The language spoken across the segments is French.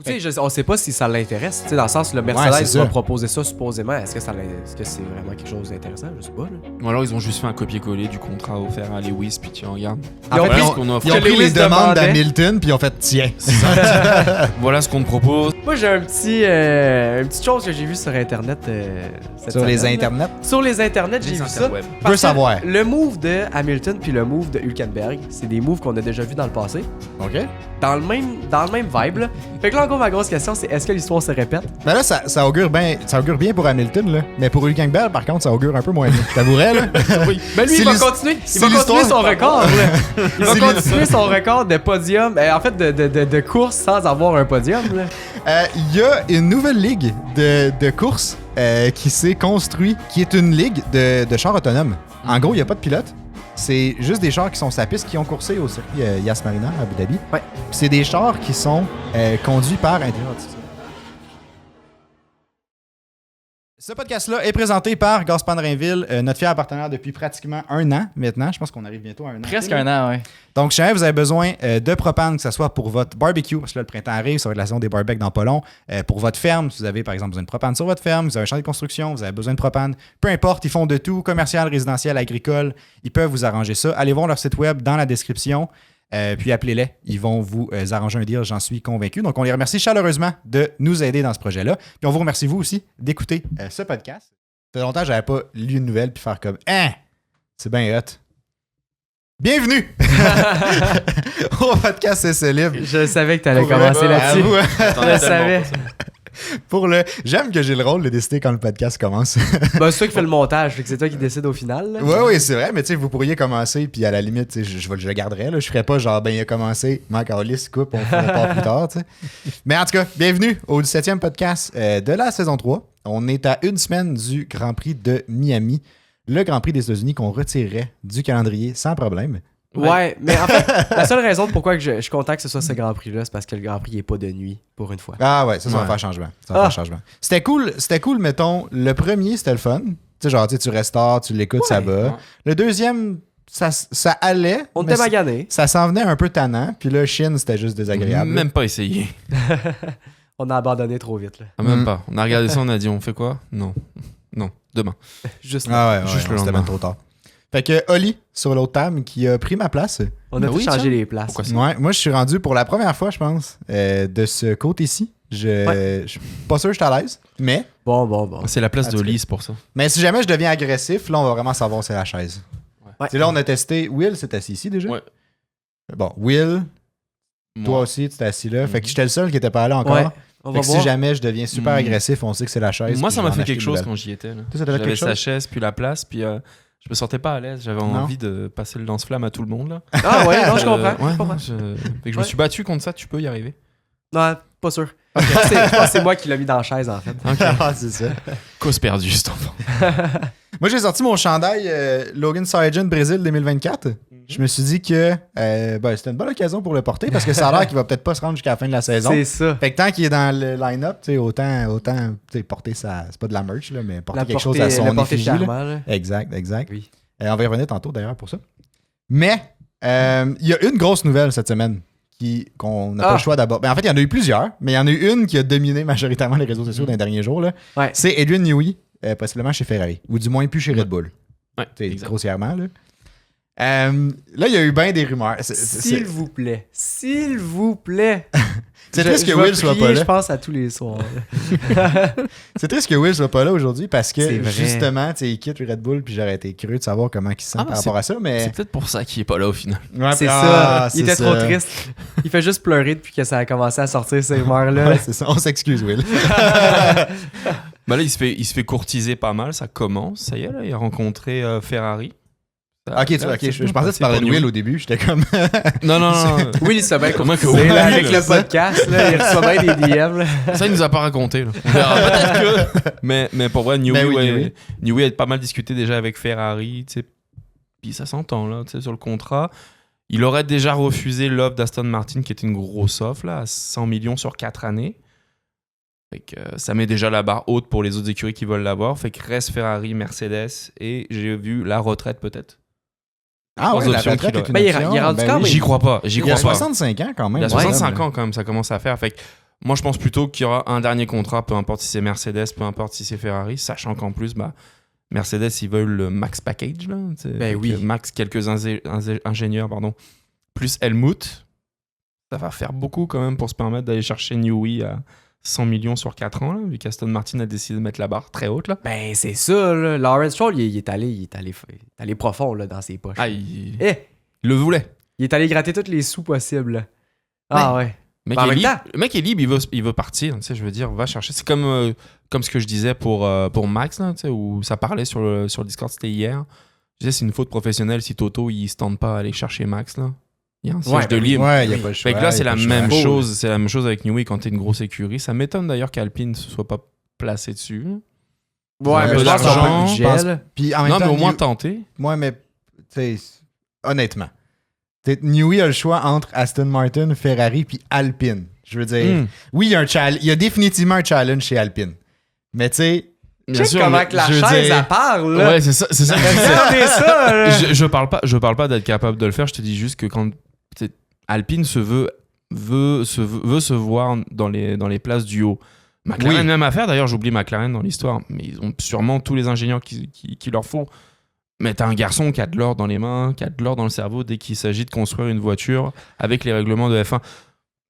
Tu sais, on sait pas si ça l'intéresse. Tu sais, dans le sens, le Mercedes va proposer ça supposément. Est-ce que c'est vraiment quelque chose d'intéressant? Je sais pas. Là. Ou alors ils ont juste fait un copier-coller du contrat offert à Lewis, puis tiens, regarde. Ils ont pris les demandes d'Hamilton, puis ils ont fait tiens. Voilà ce qu'on te propose. Moi, j'ai une petite chose que j'ai vue sur Internet. Sur les internets. Sur les internets, j'ai vu ça. Je veux savoir. Le move de Hamilton puis le move de Hülkenberg, c'est des moves qu'on a déjà vus dans le passé. OK. Dans le même vibe, là. Fait que là, encore, ma grosse question, c'est est-ce que l'histoire se répète? Mais là, ça augure bien pour Hamilton, là. Mais pour Hülkenberg, par contre, ça augure un peu moins bien. Je t'avouerais, là. Oui. Ben lui, il va continuer son record, là. Il va continuer son record de podium, en fait, de course sans avoir un podium, là. Il y a une nouvelle ligue de course qui s'est construite, qui est une ligue de chars autonomes. En gros, il n'y a pas de pilote. C'est juste des chars qui sont sur la piste qui ont coursé au circuit Yas Marina à Abu Dhabi. Ouais. Puis c'est des chars qui sont conduits par intelligence artificielle. Ce podcast-là est présenté par Gaspard Rainville, notre fier partenaire depuis pratiquement 1 an maintenant. Je pense qu'on arrive bientôt à 1 an. Presque 1 an, oui. Donc, si jamais vous avez besoin de propane, que ce soit pour votre barbecue, parce que là, le printemps arrive, ça va être la saison des barbecues dans pas long, pour votre ferme, si vous avez par exemple besoin de propane sur votre ferme, vous avez un champ de construction, vous avez besoin de propane, peu importe, ils font de tout, commercial, résidentiel, agricole, ils peuvent vous arranger ça. Allez voir leur site web dans la description. Puis appelez-les, ils vont vous arranger un deal, j'en suis convaincu. Donc on les remercie chaleureusement de nous aider dans ce projet-là. Puis on vous remercie vous aussi d'écouter ce podcast. Ça fait longtemps que j'avais pas lu une nouvelle puis faire comme « Hein! C'est bien hot! » Bienvenue au podcast C'est Libre. Je savais que t'allais commencer là-dessus. Je le savais. J'aime que j'ai le rôle de décider quand le podcast commence. Ben, c'est toi qui fais le montage, fait que c'est toi qui décide au final. Oui, c'est vrai, mais tu sais, vous pourriez commencer, puis à la limite, je le garderais. Là. Je ferais pas genre, il a commencé, manque en liste, coupe, on fera pas plus tard. T'sais. Mais en tout cas, bienvenue au 17e podcast de la saison 3. On est à 1 semaine du Grand Prix de Miami, le Grand Prix des États-Unis qu'on retirerait du calendrier sans problème. Ouais, mais en fait, la seule raison pourquoi je suis content que ce soit ce Grand Prix-là, c'est parce que le Grand Prix n'est pas de nuit, pour une fois. Ah ouais, ça va faire changement. C'était cool, mettons, le premier, c'était le fun. Tu sais, genre, tu restaures, tu l'écoutes, ça va. Ouais. Le deuxième, ça allait. On était magané. Ça s'en venait un peu tannant, puis là, Chine, c'était juste désagréable. Même pas essayé. On a abandonné trop vite, là. Ah, même pas. On a regardé ça, on a dit, on fait quoi? Non, demain. Juste là. Juste le c'était lendemain. même trop tard. Fait que Oli, sur l'autre table, qui a pris ma place. On a changé les places. Pourquoi ça? Ouais, moi, je suis rendu pour la première fois, je pense, de ce côté-ci. Je suis pas sûr que je suis à l'aise, mais... Bon. C'est la place d'Oli, c'est pour ça. Mais si jamais je deviens agressif, là, on va vraiment savoir c'est la chaise. Ouais. Là, on a testé... Will s'est assis ici, déjà? Ouais. Bon, Will, toi aussi, tu t'es assis là. Fait que j'étais le seul qui était pas là encore. Ouais. Fait que si jamais je deviens super agressif, on sait que c'est la chaise. Moi, ça m'a fait quelque chose quand j'y étais. Là. J'avais sa chaise, puis la place, puis je me sentais pas à l'aise. J'avais envie de passer le lance-flamme à tout le monde. Là. Ah ouais, non, je comprends. Fait que je me suis battu contre ça, tu peux y arriver. Non, pas sûr. Je pense que c'est moi qui l'ai mis dans la chaise, en fait. Ah, c'est ça. Cause perdue, cet enfant. Moi, j'ai sorti mon chandail Logan Sargent Brésil 2024. Je me suis dit que c'était une bonne occasion pour le porter parce que ça a l'air qu'il va peut-être pas se rendre jusqu'à la fin de la saison. C'est ça. Fait que tant qu'il est dans le line-up, autant porter ça. C'est pas de la merch, là, mais porter quelque chose à son effigie. Exact. Oui. On va y revenir tantôt d'ailleurs pour ça. Mais il y a une grosse nouvelle cette semaine qu'on n'a pas le choix d'abord. En fait, il y en a eu plusieurs, mais il y en a eu une qui a dominé majoritairement les réseaux sociaux dans les derniers jours. Là. Ouais. C'est Adrian Newey, possiblement chez Ferrari, ou du moins plus chez Red Bull. Ouais, grossièrement. Là. Là, il y a eu bien des rumeurs. S'il vous plaît. C'est triste que Will soit pas là. Je pense à tous les soirs. C'est triste que Will soit pas là aujourd'hui parce que C'est vrai. justement, il quitte Red Bull puis j'aurais été curieux de savoir comment il se sent par rapport à ça. Mais c'est peut-être pour ça qu'il est pas là au final. Ouais, c'est ça. Il était trop triste. Il fait juste pleurer depuis que ça a commencé à sortir ces rumeurs-là. Ouais, c'est ça. On s'excuse, Will. Là, il se fait courtiser pas mal. Ça commence. Ça y est, là, il a rencontré Ferrari. Je pensais que tu parlais de Will au début. J'étais comme. Non. Will, il se bien Comment que courtisé, avec le podcast. Là, il reçoit bien des DM. Là. Ça, il nous a pas raconté. Là. Peut-être que. Mais pour vrai, Newey a pas mal discuté déjà avec Ferrari. Puis ça s'entend là, sur le contrat. Il aurait déjà refusé l'offre d'Aston Martin, qui était une grosse offre, là, à 100 millions sur 4 années. Fait que ça met déjà la barre haute pour les autres écuries qui veulent l'avoir. Fait que reste Ferrari, Mercedes et j'ai vu la retraite peut-être. Ah ouais, la retraite est une il est option. rendu quand même. J'y crois pas. Il a 65 ans quand même. Il a 65 ans quand même, ça commence à faire. Fait que Moi, je pense plutôt qu'il y aura un dernier contrat, peu importe si c'est Mercedes, peu importe si c'est Ferrari, sachant qu'en plus, Mercedes, ils veulent le max package. Là, oui. Max, quelques ingénieurs, plus Helmut. Ça va faire beaucoup quand même pour se permettre d'aller chercher Newey à 100 millions sur 4 ans, là, vu qu'Aston Martin a décidé de mettre la barre très haute. Là. Ben, c'est ça. Là. Lawrence Stroll, il est allé profond là, dans ses poches. Il le voulait. Il est allé gratter tous les sous possibles. Là. Ah ouais. Le mec est libre, il veut partir. Je veux dire, va chercher. C'est comme ce que je disais pour Max, là, où ça parlait sur le Discord, c'était hier. Je disais, c'est une faute professionnelle si Toto il se tente pas à aller chercher Max. Là. Il y a un siège de libre. Ouais, il y a pas le choix. Fait que là, c'est la même chose. C'est la même chose avec Newey quand t'es une grosse écurie. Ça m'étonne d'ailleurs qu'Alpine ne se soit pas placé dessus. Ouais, mais je pense d'argent. Puis en même non, temps, mais au moins tenter. Ouais, mais honnêtement, Newey a le choix entre Aston Martin, Ferrari puis Alpine. Je veux dire, oui, il y a définitivement un challenge chez Alpine. Mais tu sais, bien sûr, comment que la chaise elle parle. Là. Ouais, c'est ça. Regardez ça. Là. Je parle pas d'être capable de le faire. Je te dis juste que quand Alpine veut se voir dans les places du haut. McLaren, même affaire. D'ailleurs, j'oublie McLaren dans l'histoire, mais ils ont sûrement tous les ingénieurs qu'il leur faut. Mais t'as un garçon qui a de l'or dans les mains, qui a de l'or dans le cerveau dès qu'il s'agit de construire une voiture avec les règlements de F1.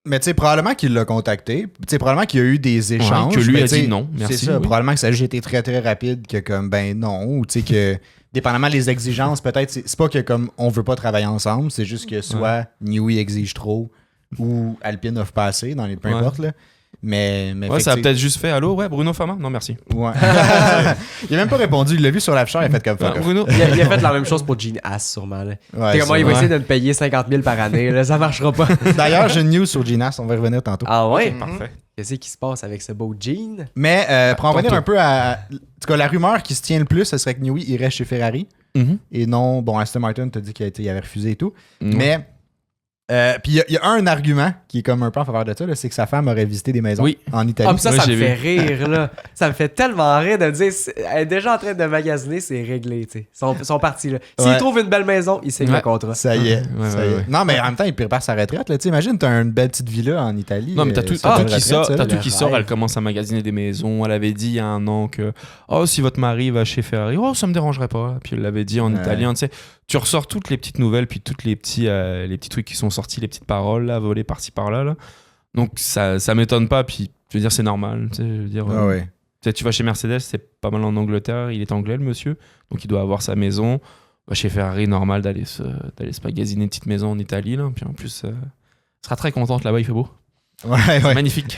Mais tu sais, probablement qu'il l'a contacté. Tu sais, probablement qu'il y a eu des échanges. Que lui a dit non, merci. C'est ça, probablement que ça a juste été très très rapide, que comme ben non, ou tu sais que dépendamment des exigences, peut-être, c'est pas que comme on veut pas travailler ensemble, c'est juste que soit Newey exige trop ou Alpine offre pas assez, dans les peu importe là. Mais ça a peut-être juste fait allô, ouais, Bruno Fama? Non, merci. Ouais. Il a même pas répondu, il l'a vu sur l'afficheur, il a fait comme fuck. Bruno, il a fait la même chose pour Gene Haas, sûrement. Ouais, comment il va essayer de me payer 50 000 par année, là, ça marchera pas. D'ailleurs, j'ai une news sur Gene Haas, on va y revenir tantôt. Ah ouais? Parfait. Qu'est-ce qui se passe avec ce beau Gene? Mais pour en revenir un peu à. En tout cas, la rumeur qui se tient le plus, ce serait que Newey irait chez Ferrari. Et non, bon, Aston Martin t'a dit qu'il avait refusé et tout. Mais. Puis il y a un argument qui est comme un peu en faveur de ça, là, c'est que sa femme aurait visité des maisons en Italie. Ah, ça me fait rire, là. Ça me fait tellement rire de me dire, elle est déjà en train de magasiner, c'est réglé, tu sais. Ils sont partis, là. S'il trouve une belle maison, il signe le contrat. Ça y est. Non, mais en même temps, il prépare sa retraite, là. Tu sais, imagine, t'as une belle petite villa en Italie. Non, mais t'as tout qui sort, elle commence à magasiner des maisons. Elle avait dit il y a un an que, si votre mari va chez Ferrari, ça me dérangerait pas. Puis elle l'avait dit en italien, tu sais. Tu ressors toutes les petites nouvelles, puis toutes les petits trucs qui sont sortis, les petites paroles, là, volées par-ci par-là. Là. Donc ça m'étonne pas, puis je veux dire, c'est normal. Tu sais, je veux dire, tu vas chez Mercedes, c'est pas mal en Angleterre, il est anglais, le monsieur, donc il doit avoir sa maison. Chez Ferrari, normal d'aller se magasiner une petite maison en Italie, là. Puis en plus, il sera très contente là-bas, il fait beau. Ouais. Magnifique.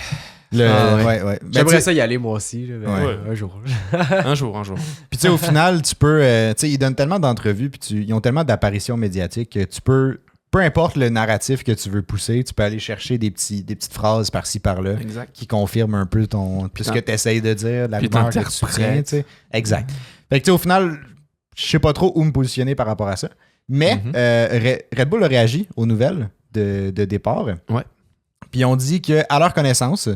J'aimerais ça y aller moi aussi un jour. un jour. Puis tu sais, au final, tu peux, tu sais, ils donnent tellement d'entrevues, puis ils ont tellement d'apparitions médiatiques que tu peux, peu importe le narratif que tu veux pousser, tu peux aller chercher des petites phrases par-ci par-là qui confirment un peu ce que tu essayes de dire, la rumeur que tu tiens, tu sais. Exact. Fait que tu sais, au final, je sais pas trop où me positionner par rapport à ça, mais Red Bull a réagi aux nouvelles de départ. Ouais. Puis on dit que à leur connaissance,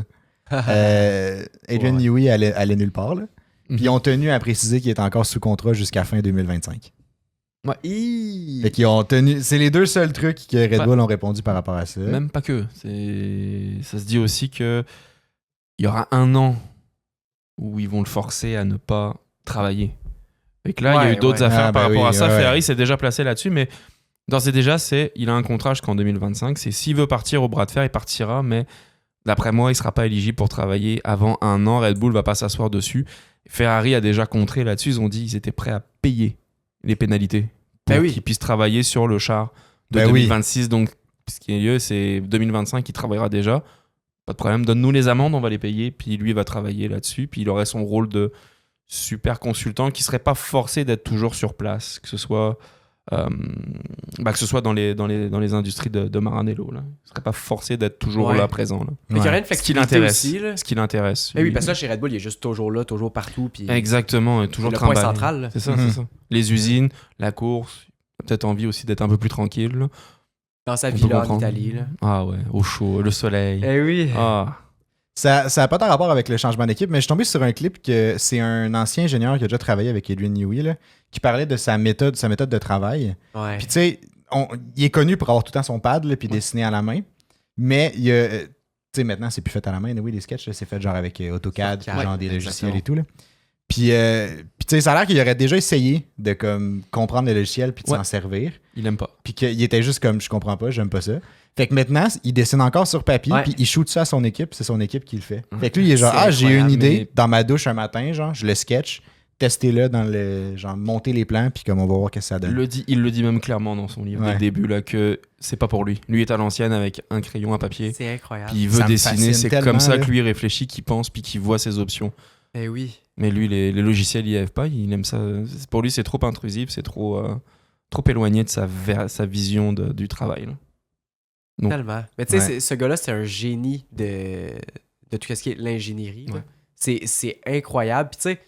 Adrian Newey allait nulle part. Là. Puis ils ont tenu à préciser qu'il est encore sous contrat jusqu'à fin 2025. Ouais. Fait qu'ils ont tenu. C'est les deux seuls trucs que Red Bull ont répondu par rapport à ça. Même pas que. Ça se dit aussi que il y aura un an où ils vont le forcer à ne pas travailler. Et que là, il y a eu d'autres affaires par rapport à ça. Ferrari s'est déjà placé là-dessus, mais d'ores et déjà, il a un contrat jusqu'en 2025. C'est s'il veut partir au bras de fer, il partira, mais d'après moi, il ne sera pas éligible pour travailler avant un an. Red Bull ne va pas s'asseoir dessus. Ferrari a déjà contré là-dessus. Ils ont dit qu'ils étaient prêts à payer les pénalités pour qu'il puisse travailler sur le char de 2026. Donc, ce qui est lieu, c'est 2025, il travaillera déjà. Pas de problème. Donne-nous les amendes, on va les payer. Puis lui, il va travailler là-dessus. Puis il aurait son rôle de super consultant qui ne serait pas forcé d'être toujours sur place, que ce soit dans les industries de Maranello. Là. Il ne serait pas forcé d'être toujours là, présent. Là. Mais il y a rien de flexibilité aussi. Ce qui l'intéresse. Oui, parce que là, chez Red Bull, il est juste toujours là, toujours partout. Puis exactement, et toujours le point central. Là. C'est ça, c'est ça. Les usines, la course, peut-être envie aussi d'être un peu plus tranquille. Là. Dans sa villa en Italie. Là. Ah ouais, au chaud, le soleil. Eh oui. Ah. Ça n'a pas tant rapport avec le changement d'équipe, mais je suis tombé sur un clip que c'est un ancien ingénieur qui a déjà travaillé avec Adrian Newey, là, qui parlait de sa méthode de travail. Ouais. Puis tu sais, il est connu pour avoir tout le temps son pad puis dessiner à la main, mais il sais, maintenant, c'est plus fait à la main. Oui, les sketchs, là, c'est fait genre avec AutoCAD, Ouais, genre des logiciels exactement. et tout. Là. Puis tu sais, ça a l'air qu'il aurait déjà essayé de comme comprendre le logiciel puis de s'en servir. Il aime pas. Puis qu'il était juste comme, je comprends pas, j'aime pas ça. Fait que maintenant, il dessine encore sur papier, Ouais. puis il shoot ça à son équipe, c'est son équipe qui le fait. Fait que lui, il est genre, C'est j'ai une incroyable, idée mais- dans ma douche un matin, genre, je le sketch, testez-le dans le. Genre, montez les plans, puis comme on va voir qu'est-ce que ça donne. Il le dit même clairement dans son livre dès Ouais. le début là, que c'est pas pour lui. Lui est à l'ancienne avec un crayon, un papier. C'est incroyable. Puis il veut Ça me dessiner. fascine C'est tellement, comme ça là. que lui il réfléchit, qu'il pense, puis qu'il voit ses options. Ben oui. Mais lui, les logiciels, il n'y pas. Il aime ça. Pour lui, c'est trop intrusif, c'est trop éloigné de sa vision du travail. Là. Donc, Tellement. Mais tu sais, Ouais. ce gars-là, c'est un génie de tout ce qui est l'ingénierie. là. Ouais. C'est incroyable. Puis tu sais,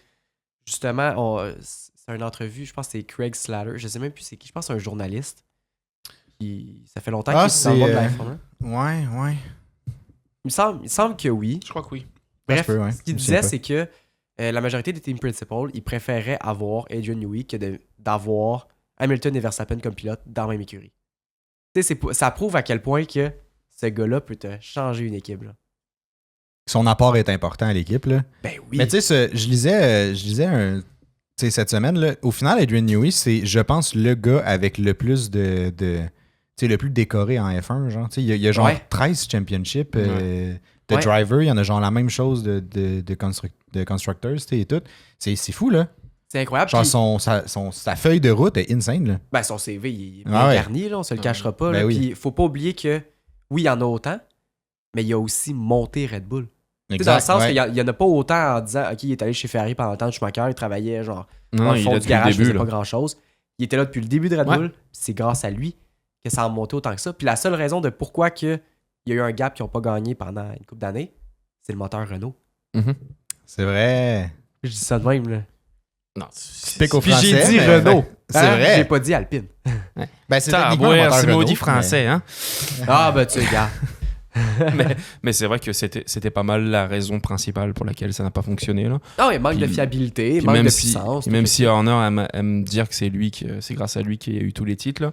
justement, c'est une entrevue, je pense que c'est Craig Slater. Je sais même plus c'est qui. Je pense que c'est un journaliste. Ça fait longtemps Ah, qu'il est dans le monde de c'est, l'information. Ouais. Il me semble que oui. je crois que oui. Bref, Ça se peut, ouais. ce qu'il Je sais disait, pas. c'est que la majorité des team principals, ils préféraient avoir Adrian Newey que d'avoir Hamilton et Verstappen comme pilote dans la même écurie. Tu sais, ça prouve à quel point que ce gars-là peut te changer une équipe. Là. Son apport est important à l'équipe, là. Ben oui. Mais tu sais, je lisais tu sais, cette semaine, là, au final, Adrian Newey, c'est, je pense, le gars avec le plus tu sais, le plus décoré en F1, genre. Tu sais, il y a genre Ouais. 13 championships de Ouais. driver, il y en a genre la même chose de constructors, tu sais, et tout. C'est fou, là. C'est incroyable. Genre, Puis, sa feuille de route est insane, là. ben, son CV, il est bien Ah ouais. garni, là, on se le cachera pas. Ben là. oui. Puis, faut pas oublier que, oui, il y en a autant, mais il y a aussi monté Red Bull. Tu sais, dans le sens ouais. qu'il y en a pas autant en disant, OK, il est allé chez Ferrari pendant le temps de Schumacher, il travaillait genre Non, dans le il fond est du depuis le garage, il début. faisait Là. pas grand-chose. Il était là depuis le début de Red Ouais. Bull, puis c'est grâce à lui que ça a monté autant que ça. Puis la seule raison de pourquoi il y a eu un gap qu'ils n'ont pas gagné pendant une couple d'années, c'est le moteur Renault. Mhm. C'est vrai. Je dis ça de même, là. Non, Pique au Puis français, j'ai dit mais- Renault. C'est Hein? vrai. J'ai pas dit Alpine. Ben, c'est Ça, techniquement un ouais, moteur c'est Renault, maudit mais- français, hein. Ah, ben tu regardes. Mais c'est vrai que c'était pas mal la raison principale pour laquelle ça n'a pas fonctionné. Là. Non, il manque de Puis- fiabilité, Puis manque même de si, puissance. même si Horner aime dire que c'est grâce à lui qu'il y a eu tous les titres, là,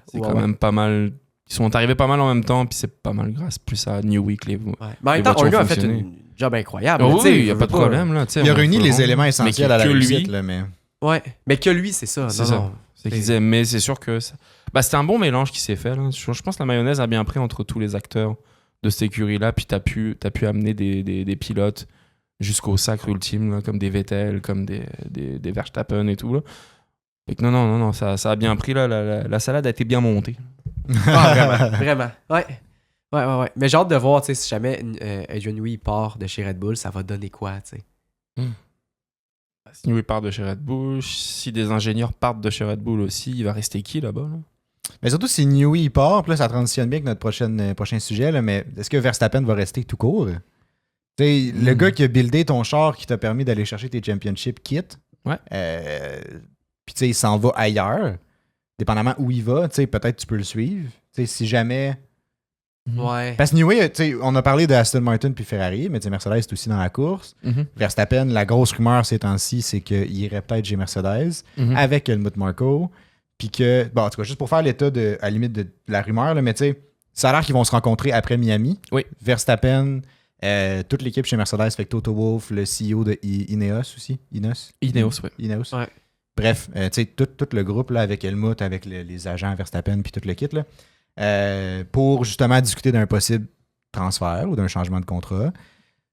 c'est Ouais, quand ouais. même pas mal. Ils sont arrivés pas mal en même temps, puis c'est pas mal grâce plus à Newey que les. Ouais. Mais en Les même temps, voitures Horner a fait fonctionnaient. une job incroyable. Oh là, tu sais, oui, il n'y a je pas veux de problème. Là, Il a réuni les éléments essentiels à la que lui- réussite, là, mais... Ouais, mais que lui, c'est ça. C'est Non, ça. non. C'est qu'ils aiment, mais c'est sûr que c'était un bon mélange qui s'est fait. Là. Je pense que la mayonnaise a bien pris entre tous les acteurs de cette écurie-là, puis t'as pu amener des pilotes jusqu'au sacre ultime, là, comme des Vettel, comme des Verstappen et tout. Là. Fait que non, ça a bien pris. Là, la salade a été bien montée. Ah, vraiment. Ouais. Ouais. Mais j'ai hâte de voir, tu sais, si jamais Adrian Newey part de chez Red Bull, ça va donner quoi, tu sais. Si Newey part de chez Red Bull, si des ingénieurs partent de chez Red Bull aussi, il va rester qui là-bas là? Mais surtout si Newey il part, puis là, ça transitionne bien avec notre prochain sujet, là, mais est-ce que Verstappen va rester tout court? Tu sais, le gars qui a buildé ton char qui t'a permis d'aller chercher tes championship kits, Ouais. puis tu sais, il s'en va ailleurs, dépendamment où il va, tu sais, peut-être tu peux le suivre. Tu sais, si jamais... Ouais. Parce que Newey, tu sais, on a parlé de Aston Martin puis Ferrari, mais tu sais, Mercedes est aussi dans la course. Verstappen, la grosse rumeur ces temps-ci, c'est qu'il irait peut-être chez Mercedes avec Helmut Marko. Puis que, bon, en tout cas, juste pour faire l'état à la limite de la rumeur, là, mais tu sais, ça a l'air qu'ils vont se rencontrer après Miami. Oui. Verstappen, toute l'équipe chez Mercedes, fait que Toto Wolff, le CEO de Ineos aussi. Ineos, Ineos, ouais. Ineos. Ouais. Bref, tu sais, tout le groupe là, avec Helmut, avec les agents Verstappen, puis tout le kit, là, pour justement discuter d'un possible transfert ou d'un changement de contrat.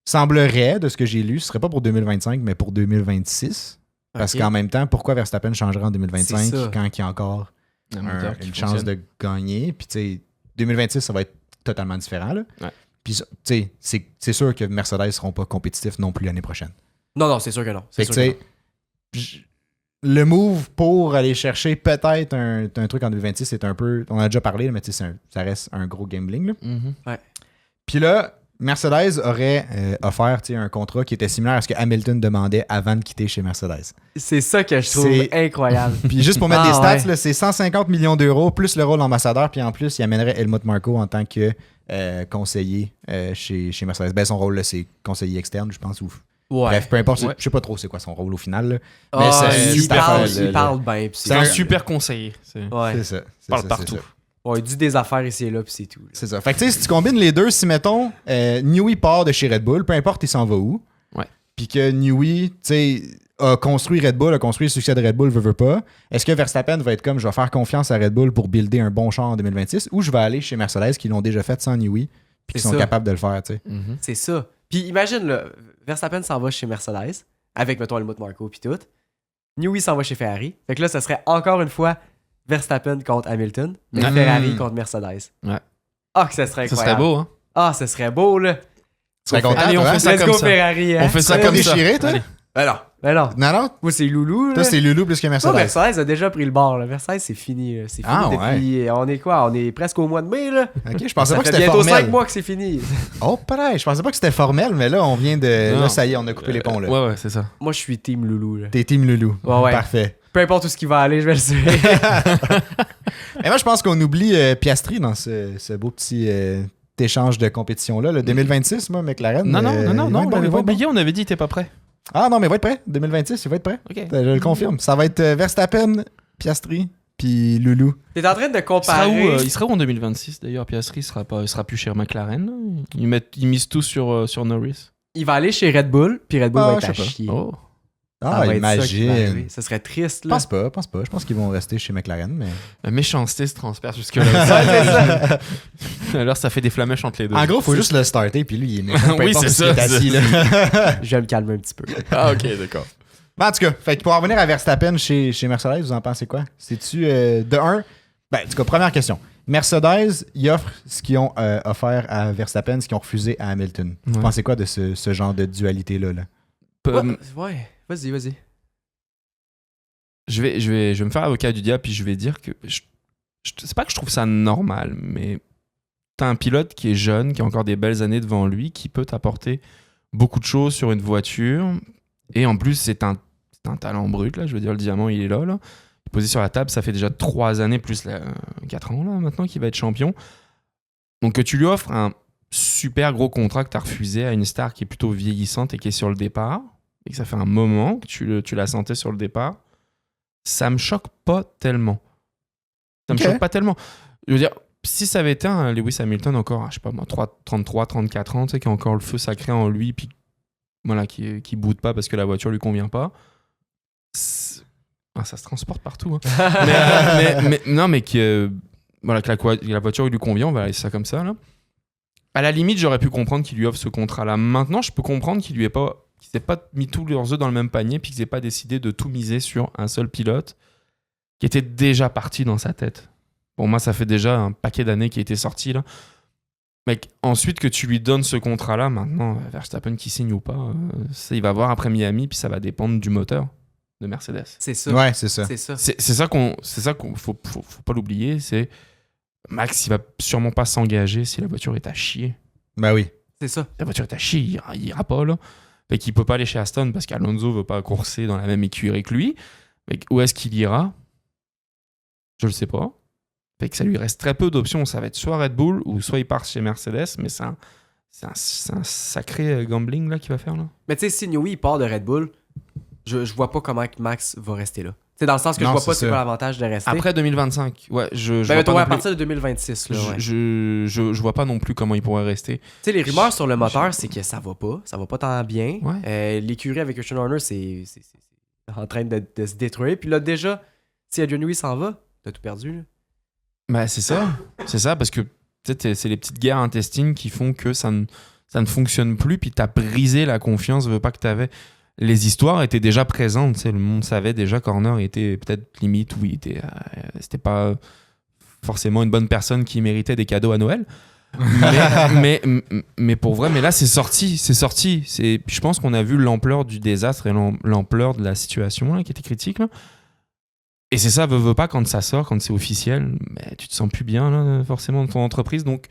Semblerait, de ce que j'ai lu, ce serait pas pour 2025, mais pour 2026. Parce Ok. qu'en même temps, pourquoi Verstappen changerait en 2025 C'est ça. quand il y a encore Un moteur qui une chance fonctionne. de gagner? Puis, tu sais, 2026, ça va être totalement différent. Là. Ouais. Puis, tu sais, c'est sûr que Mercedes ne seront pas compétitifs non plus l'année prochaine. Non, c'est sûr que non. Fait C'est que, sûr tu que sais, le move pour aller chercher peut-être un truc en 2026, c'est un peu. On a déjà parlé, mais tu sais, ça reste un gros gambling. Là. Puis là, Mercedes aurait offert tu sais, un contrat qui était similaire à ce que Hamilton demandait avant de quitter chez Mercedes. non. C'est ça que je trouve C'est- incroyable. Puis juste pour mettre des stats, ouais. là, c'est 150 millions d'euros plus le rôle d'ambassadeur. Puis en plus, il amènerait Helmut Marko en tant que conseiller chez Mercedes. Ben, son rôle, là, c'est conseiller externe, je pense. Ou... Ouais. Bref, peu importe. Ouais. Je sais pas trop c'est quoi son rôle au final. Là. Ah, c'est il super parle, fort, il parle bien. puis C'est un super conseiller. Ouais. C'est ça. Parle partout. On a dû des affaires ici et là, puis c'est tout. Là. C'est ça. Fait que tu sais, si tu combines les deux, si mettons, Newey part de chez Red Bull, peu importe il s'en va où, puis que Newey, tu sais, a construit Red Bull, a construit le succès de Red Bull, veut pas, est-ce que Verstappen va être comme, je vais faire confiance à Red Bull pour builder un bon char en 2026, ou je vais aller chez Mercedes qui l'ont déjà fait sans Newey, puis qui sont capables de le faire, tu sais. C'est ça. Puis imagine, là, Verstappen s'en va chez Mercedes, avec, mettons, Helmut Marko puis tout. Newey s'en va chez Ferrari. Fait que là, ça serait encore une fois Verstappen contre Hamilton, mais Ferrari contre Mercedes. Ouais. Ah, que ça serait incroyable. Ça serait beau, hein? Ah, ça serait beau, là. Tu serais content, Allez, on toi, fait ça Let's comme go ça. Ferrari, hein. On fait ça Ça comme t'a ça. déchiré, toi? Allez. Ben non. Non? Moi, c'est Loulou, là. Toi, c'est Loulou plus que Non, Mercedes. Mercedes a déjà pris le bord, là. Mercedes, c'est fini, là. C'est fini depuis... On est quoi? On est presque au mois de mai, là. Ok, je pensais Ça pas que fait c'était bientôt 5 formel. mois que c'est fini. Oh, pareil, je pensais pas que c'était formel, mais là, on vient de... Non. Là, ça y est, on a coupé les ponts, là. Ouais, c'est ça. Moi, je suis team Loulou, là. T'es team Loulou. Ouais. Parfait. Peu importe où ce qui va aller, je vais le suivre. Et moi, je pense qu'on oublie Piastri dans ce beau petit échange de compétition-là. Le 2026, moi, McLaren. Non, on l'avait pas oublié, on avait dit que t'es pas prêt. Ah non, mais il va être prêt. 2026, il va être prêt. Ok. Je le confirme. Ça va être Verstappen, Piastri, puis Loulou. T'es en train de Il sera comparer... où, il sera où en 2026 d'ailleurs? Piastri il sera plus chez McLaren. Là. Ils misent tout sur Norris. Il va aller chez Red Bull, puis Red Bull va être je à sais pas. chier. Oh. Ça Ah, va être ça qui va imagine. arriver. Ça serait triste, Je là. pense pas. Je pense qu'ils vont rester chez McLaren, mais... La méchanceté se transperce jusque-là. Alors ça fait des flamèches entre les deux. En gros, faut juste le starter, puis lui, il est méchant. Peu Oui, importe c'est où il ça, est assis, c'est- là. Je vais me calmer un petit peu. Ah, ok, d'accord. Ben, en tout cas, fait que pour en revenir à Verstappen chez Mercedes, vous en pensez quoi? C'est-tu de un? Ben, en tout cas, première question. Mercedes, ils offrent ce qu'ils ont offert à Verstappen, ce qu'ils ont refusé à Hamilton. Vous Ouais. pensez quoi de ce genre de dualité-là? Là? Ouais, vas-y. Je vais me faire avocat du diable puis je vais dire que c'est pas que je trouve ça normal, mais t'as un pilote qui est jeune, qui a encore des belles années devant lui, qui peut t'apporter beaucoup de choses sur une voiture, et en plus c'est un talent brut là. Je veux dire, le diamant il est là. Il est posé sur la table, ça fait déjà 3 années plus 4 ans là maintenant qu'il va être champion. Donc que tu lui offres un super gros contrat que t'as refusé à une star qui est plutôt vieillissante et qui est sur le départ, et que ça fait un moment que tu la sentais sur le départ. Ça me choque pas tellement. Ça me Ok. choque pas tellement. Je veux dire, si ça avait été un Lewis Hamilton encore, je sais pas moi, 33, 34 ans, tu sais, qui a encore le feu sacré en lui, puis voilà, qui boude pas parce que la voiture lui convient pas, ça se transporte partout. Hein. mais que la voiture lui convient, on va laisser ça comme ça. Là. À la limite, j'aurais pu comprendre qu'il lui offre ce contrat-là. Maintenant, je peux comprendre qu'ils n'aient pas mis tous leurs œufs dans le même panier, puis qu'ils n'aient pas décidé de tout miser sur un seul pilote qui était déjà parti dans sa tête. Bon, moi, ça fait déjà un paquet d'années qu'il était sorti, là. Mec, ensuite que tu lui donnes ce contrat-là, maintenant, Verstappen qui signe ou pas, il va voir après Miami, puis ça va dépendre du moteur de Mercedes. C'est ça. Ouais, c'est ça. C'est ça. C'est ça qu'on faut pas l'oublier, c'est Max, il va sûrement pas s'engager si la voiture est à chier. Ben oui. C'est ça. La voiture est à chier, il ira pas, là. Fait qu'il peut pas aller chez Aston parce qu'Alonso veut pas courser dans la même écurie que lui. Fait où est-ce qu'il ira? Je le sais pas. Fait que ça lui reste très peu d'options. Ça va être soit Red Bull ou soit il part chez Mercedes, mais c'est un sacré gambling là qu'il va faire là. Mais tu sais, si Newey part de Red Bull, je vois pas comment que Max va rester là. C'est dans le sens que Non, je vois pas c'est c'est ça. quoi l'avantage de rester. Après 2025, ouais, je ben, vois mettons, pas à non plus- partir de 2026. Là, ouais. je vois pas non plus comment il pourrait rester. Tu sais, les rumeurs sur le moteur, c'est que ça va pas tant bien. Ouais. L'écurie avec Christian Horner, c'est en train de se détruire. Puis là, déjà, si Adrian Newey s'en va, t'as tout perdu. Là. Bah c'est ça parce que c'est les petites guerres intestines qui font que ça ne fonctionne plus, puis t'as brisé la confiance, veut pas que t'avais. Les histoires étaient déjà présentes, tu sais, le monde savait déjà qu'Horner était peut-être limite, oui, c'était pas forcément une bonne personne qui méritait des cadeaux à Noël. mais pour vrai, mais là c'est sorti. Je pense qu'on a vu l'ampleur du désastre et l'ampleur de la situation là, qui était critique là. Et c'est ça, veut pas, quand ça sort, quand c'est officiel, mais tu te sens plus bien là, forcément dans ton entreprise. Donc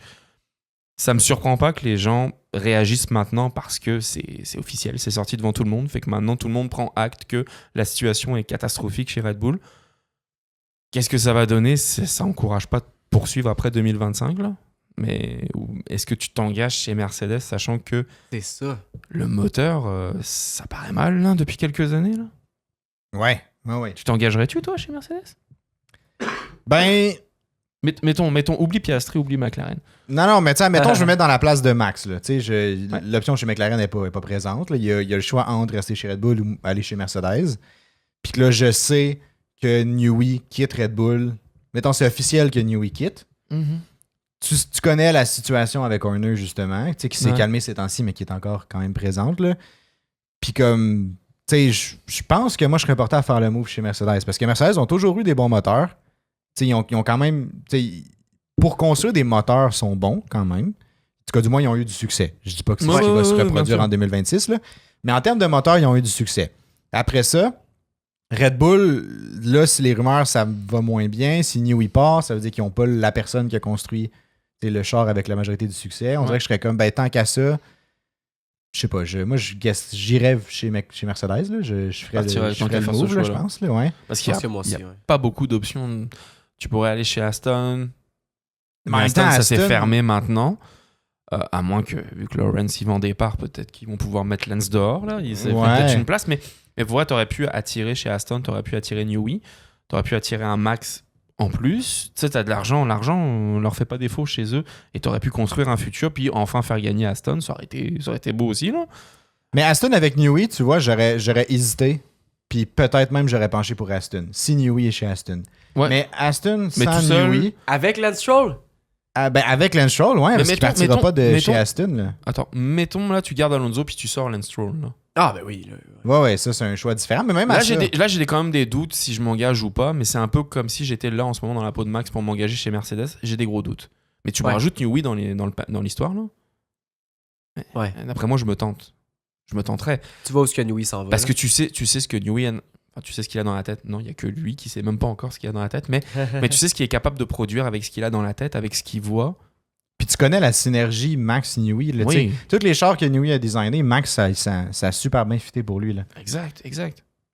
ça me surprend pas que les gens réagissent maintenant parce que c'est officiel, c'est sorti devant tout le monde. Fait que maintenant tout le monde prend acte que la situation est catastrophique chez Red Bull. Qu'est-ce que ça va donner? Ça encourage pas de poursuivre après 2025 là. Mais est-ce que tu t'engages chez Mercedes sachant que C'est ça. le moteur, ça paraît mal là, depuis quelques années là? Ouais. Tu t'engagerais-tu toi chez Mercedes? Ben, Mettons, oublie Piastri, oublie McLaren. Non, mais tu sais, mettons, je me mets dans la place de Max. Là. L'option chez McLaren n'est pas présente. Là. Il y a le choix entre rester chez Red Bull ou aller chez Mercedes. Puis que là, je sais que Newey quitte Red Bull. Mettons, c'est officiel que Newey quitte. Tu connais la situation avec Horner, justement, tu sais, qui s'est calmé ces temps-ci, mais qui est encore quand même présente. Là. Puis comme, tu sais, je pense que moi, je serais porté à faire le move chez Mercedes. Parce que Mercedes ont toujours eu des bons moteurs. Tu sais, ils ont quand même... Pour construire des moteurs, sont bons quand même. En tout cas, du moins, ils ont eu du succès. Je dis pas que c'est ce qui va se reproduire en 2026, là. Mais en termes de moteurs, ils ont eu du succès. Après ça, Red Bull, là, si les rumeurs, ça va moins bien. Si Newey part, ça veut dire qu'ils n'ont pas la personne qui a construit le char avec la majorité du succès. On dirait que je serais comme, tant qu'à ça, je sais pas, moi, j'irais chez Mercedes. Là. Je ferais le move, là, je pense. Là, ouais. Parce qu'il n'y a pas beaucoup d'options. Tu pourrais aller chez Aston. Mais Aston, ça s'est fermé maintenant. À moins que, vu que Lawrence, il vend des parts, peut-être qu'ils vont pouvoir mettre Lance dehors. Là. Ils auraient peut-être une place. Mais voilà, tu aurais pu attirer chez Aston, tu aurais pu attirer Newey, tu aurais pu attirer un Max en plus. Tu sais, tu as de l'argent. L'argent, on leur fait pas défaut chez eux. Et tu aurais pu construire un futur, puis enfin faire gagner Aston. Ça aurait été beau aussi. Là. Mais Aston avec Newey, tu vois, j'aurais hésité. Puis peut-être même j'aurais penché pour Aston. Si Newey est chez Aston. Ouais. Mais Aston sans Newey... Avec Lance Stroll? Avec Lance Stroll, ouais, parce qu'il partira pas de chez Aston. Là. Attends, mettons là, tu gardes Alonso puis tu sors Lance Stroll. Là. Ah, ben oui. Ouais, ça, c'est un choix différent. Mais même là, j'ai quand même des doutes si je m'engage ou pas, mais c'est un peu comme si j'étais là en ce moment dans la peau de Max pour m'engager chez Mercedes. J'ai des gros doutes. Mais tu me rajoutes Newey dans l'histoire, là? Ouais. D'après moi, je me tente. Je me tenterais. Tu vois où ce que Newey s'en va. Parce que tu sais ce que Newey... tu sais ce qu'il a dans la tête. Non, il n'y a que lui qui sait même pas encore ce qu'il a dans la tête. Mais tu sais ce qu'il est capable de produire avec ce qu'il a dans la tête, avec ce qu'il voit. Puis tu connais la synergie Max-Newey. Oui. Tous les chars que Newey a designés, Max, ça a super bien fité pour lui. Là. Exact.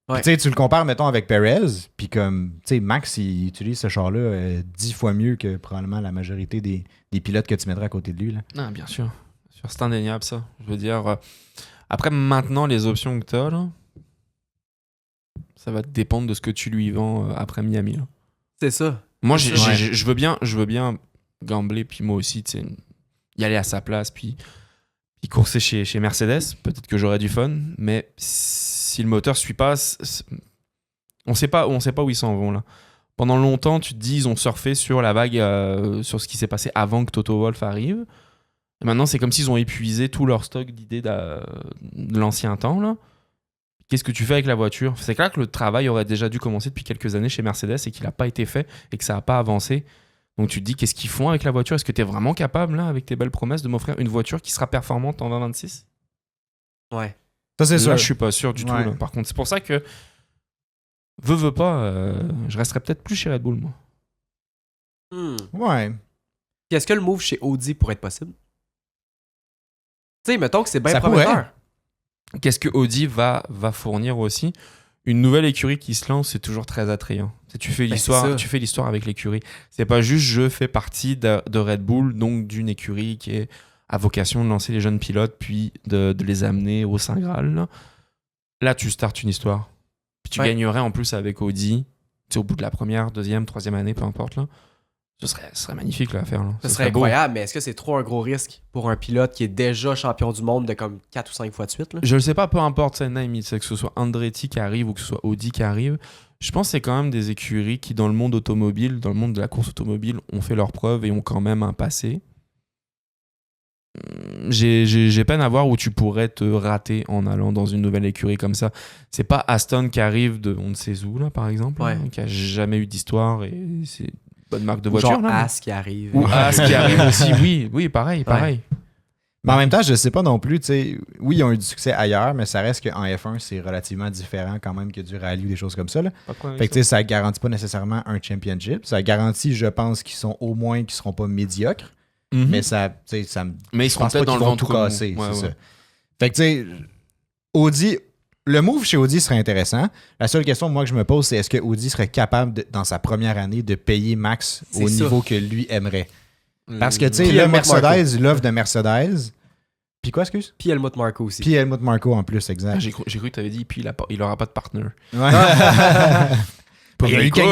Ouais. Tu le compares, mettons, avec Perez. Puis comme, Max, il utilise ce char-là 10 fois mieux que probablement la majorité des pilotes que tu mettrais à côté de lui. Là. Non, bien sûr. C'est indéniable, ça. Je veux dire... Après, maintenant, les options que tu as, là, ça va dépendre de ce que tu lui vends après Miami. Là. C'est ça. Moi, je veux bien gambler, puis moi aussi, y aller à sa place, puis courser chez Mercedes. Peut-être que j'aurais du fun, mais si le moteur suit pas, on sait pas où ils s'en vont. Là. Pendant longtemps, tu te dis, ils ont surfé sur la vague, sur ce qui s'est passé avant que Toto Wolff arrive. Et maintenant, c'est comme s'ils ont épuisé tout leur stock d'idées de l'ancien temps. Là. Qu'est-ce que tu fais avec la voiture? C'est clair que le travail aurait déjà dû commencer depuis quelques années chez Mercedes et qu'il n'a pas été fait et que ça n'a pas avancé. Donc tu te dis, qu'est-ce qu'ils font avec la voiture? Est-ce que tu es vraiment capable, là, avec tes belles promesses, de m'offrir une voiture qui sera performante en 2026? Ouais. Ça, c'est sûr. Là, je suis pas sûr du tout. Là. Par contre, c'est pour ça que, veux pas, je resterai peut-être plus chez Red Bull, moi. Ouais. Puis est-ce que le move chez Audi pourrait être possible? Tu sais, mettons que c'est bien prometteur. Qu'est-ce que Audi va fournir aussi? Une nouvelle écurie qui se lance, c'est toujours très attrayant. Tu fais l'histoire avec l'écurie. C'est pas juste je fais partie de Red Bull, donc d'une écurie qui est à vocation de lancer les jeunes pilotes, puis de les amener au Saint Graal. Là, tu startes une histoire. Puis tu gagnerais en plus avec Audi, au bout de la première, deuxième, troisième année, peu importe. Là. Ce serait magnifique là, à faire. Là. Ce serait incroyable, mais est-ce que c'est trop un gros risque pour un pilote qui est déjà champion du monde de comme 4 ou 5 fois de suite? Là? Je ne sais pas, peu importe, c'est que ce soit Andretti qui arrive ou que ce soit Audi qui arrive. Je pense que c'est quand même des écuries qui, dans le monde automobile, dans le monde de la course automobile, ont fait leurs preuves et ont quand même un passé. J'ai peine à voir où tu pourrais te rater en allant dans une nouvelle écurie comme ça. C'est pas Aston qui arrive de on ne sait où, là, par exemple, qui a jamais eu d'histoire et c'est bonne marque de voiture. Genre là, As qui arrive. Ou As qui arrive aussi, oui, pareil. Mais en même temps, je sais pas non plus, tu sais, oui, ils ont eu du succès ailleurs, mais ça reste qu'en F1, c'est relativement différent quand même que du rallye ou des choses comme ça. Là. Fait que tu sais, ça garantit pas nécessairement un championship. Ça garantit, je pense, qu'ils seront pas médiocres. Mm-hmm. Mais mais ils seront peut-être dans le vent tout casser, c'est ça. Fait que tu sais, Audi, le move chez Audi serait intéressant. La seule question moi que je me pose, c'est est-ce que Audi serait capable dans sa première année de payer Max au niveau que lui aimerait? Parce que, tu sais, le Mercedes, l'offre de Mercedes. Puis quoi, excuse? Puis Helmut Marko aussi. Puis Helmut Marko en plus, exact. J'ai cru que tu avais dit, puis il n'aura pas de partner. Ouais. Pour Nico,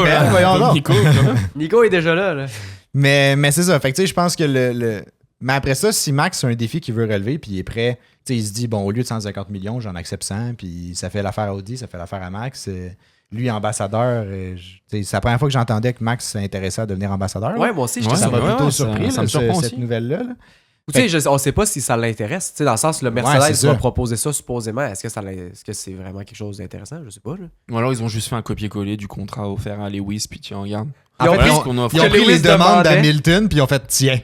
Nico est déjà là. Mais c'est ça. Fait que tu sais, je pense que Mais après ça, si Max a un défi qu'il veut relever, puis il est prêt, tu sais, il se dit, bon, au lieu de 150 millions, j'en accepte 100, puis ça fait l'affaire à Audi, ça fait l'affaire à Max. Lui, ambassadeur, c'est la première fois que j'entendais que Max s'intéressait à devenir ambassadeur. Ouais, moi aussi, j'étais Ça m'a plutôt surpris, ça me surprend cette aussi. nouvelle-là. Là. Tu sais, on sait pas si ça l'intéresse. Tu sais, dans le sens, le Mercedes c'est va ça. proposer ça supposément. Est-ce que c'est vraiment quelque chose d'intéressant? Je sais pas. Là. Ou alors ils ont juste fait un copier-coller du contrat offert à Lewis, puis tiens, regarde. Ils ont Voilà pris- ce qu'on offre. Ils ont pris Lewis les demandes demandait. d'Hamilton, puis ils ont fait tiens.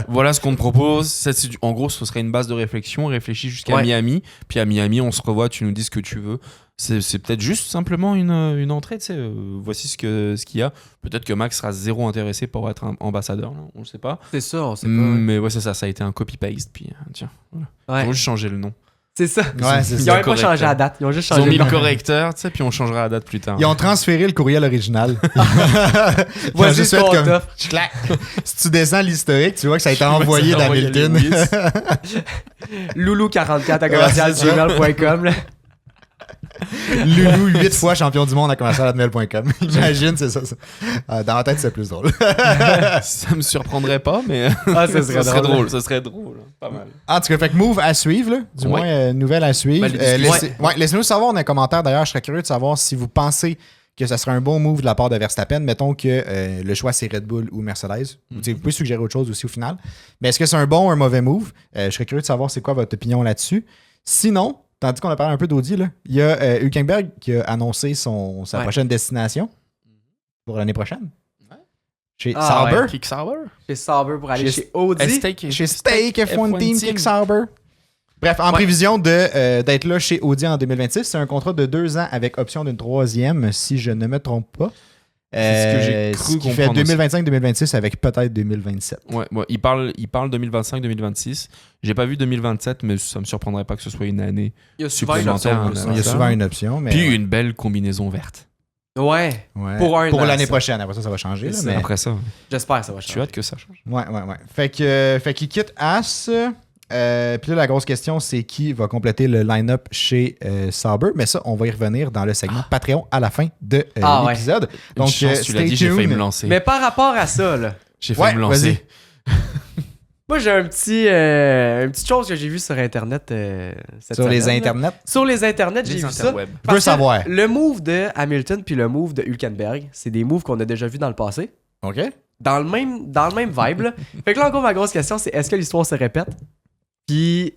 Voilà ce qu'on te propose. En gros, ce serait une base de réflexion. On réfléchit jusqu'à Ouais. Miami. Puis à Miami, on se revoit, tu nous dis ce que tu veux. C'est peut-être juste simplement une entrée. Tu sais, voici ce qu'il y a. Peut-être que Max sera zéro intéressé pour être un ambassadeur. Là, on ne sait pas. C'est ça, on sait pas. Mais ouais, c'est ça. Ça a été un copy-paste. Puis tiens, voilà. Ouais. Ils ont juste changé le nom. C'est ça. Ouais, c'est Ils ça. ont même pas changé la date. Ils ont juste Ils ont changé mis le le nom. correcteur, tu sais, puis on changera la date plus tard. Ils ont transféré le courriel original. Ils ont Voici juste ce fait qu'on comme t'offre. clac. Si tu descends l'historique, tu vois que ça a été envoyé Ça a envoyé d'Hamilton. Lewis. Loulou44@gmail.com. là. Loulou, 8 fois champion du monde à commercial@mail.com. J'imagine, c'est ça. Dans ma tête, c'est plus drôle. Ça me surprendrait pas, mais Ah, ça serait drôle. Ça serait drôle. Pas mal. En tout cas, fait que move à suivre, là. Du Ouais. moins, nouvelle à suivre. Ben, les discussions. Laissez-nous savoir dans les commentaires, d'ailleurs. Je serais curieux de savoir si vous pensez que ça serait un bon move de la part de Verstappen. Mettons que le choix, c'est Red Bull ou Mercedes. Vous pouvez suggérer autre chose aussi au final. Mais est-ce que c'est un bon ou un mauvais move? Je serais curieux de savoir c'est quoi votre opinion là-dessus. Sinon, tandis qu'on a parlé un peu d'Audi, là, il y a Hülkenberg qui a annoncé sa Ouais. prochaine destination pour l'année prochaine. Ouais. Chez Ah, Sauber. ouais. Kick Sauber. Chez Sauber pour aller Chez- chez Audi. Chez Steak F1 Team Kick Sauber. Bref, en prévision d'être là chez Audi en 2026, c'est un contrat de 2 ans avec option d'une 3e, si je ne me trompe pas. C'est ce que j'ai cru Ce qui fait comprendre aussi. 2025-2026 avec peut-être 2027. Ouais, il parle 2025-2026. J'ai pas vu 2027, mais ça me surprendrait pas que ce soit une année. Il y a souvent une supplémentaire, option. hein, Il y a ça. souvent une option, mais Puis une belle combinaison verte. Ouais, ouais. pour un an, l'année ça. prochaine. Après ça va changer. Là, C'est mais... Après ça, j'espère que ça va tu as changer. hâte que ça change. Ouais. Fait qu'il quitte As. Puis là, la grosse question, c'est qui va compléter le line-up chez Sauber. Mais ça, on va y revenir dans le segment Patreon à la fin de Ah, l'épisode. Donc, Une chance, tu l'as stay dit, j'ai failli me tuned. lancer. Mais par rapport à ça, là, J'ai Ouais, failli me lancer. moi j'ai une petite chose que j'ai vue sur Internet cette Sur les semaine, là. internets. Sur les Internets, j'ai Les vu ça. interwebs. Je veux Parce que savoir. Le move de Hamilton puis le move de Hülkenberg, c'est des moves qu'on a déjà vus dans le passé. OK? Dans le même vibe. Là. Fait que là, encore, ma grosse question, c'est est-ce que l'histoire se répète? Puis,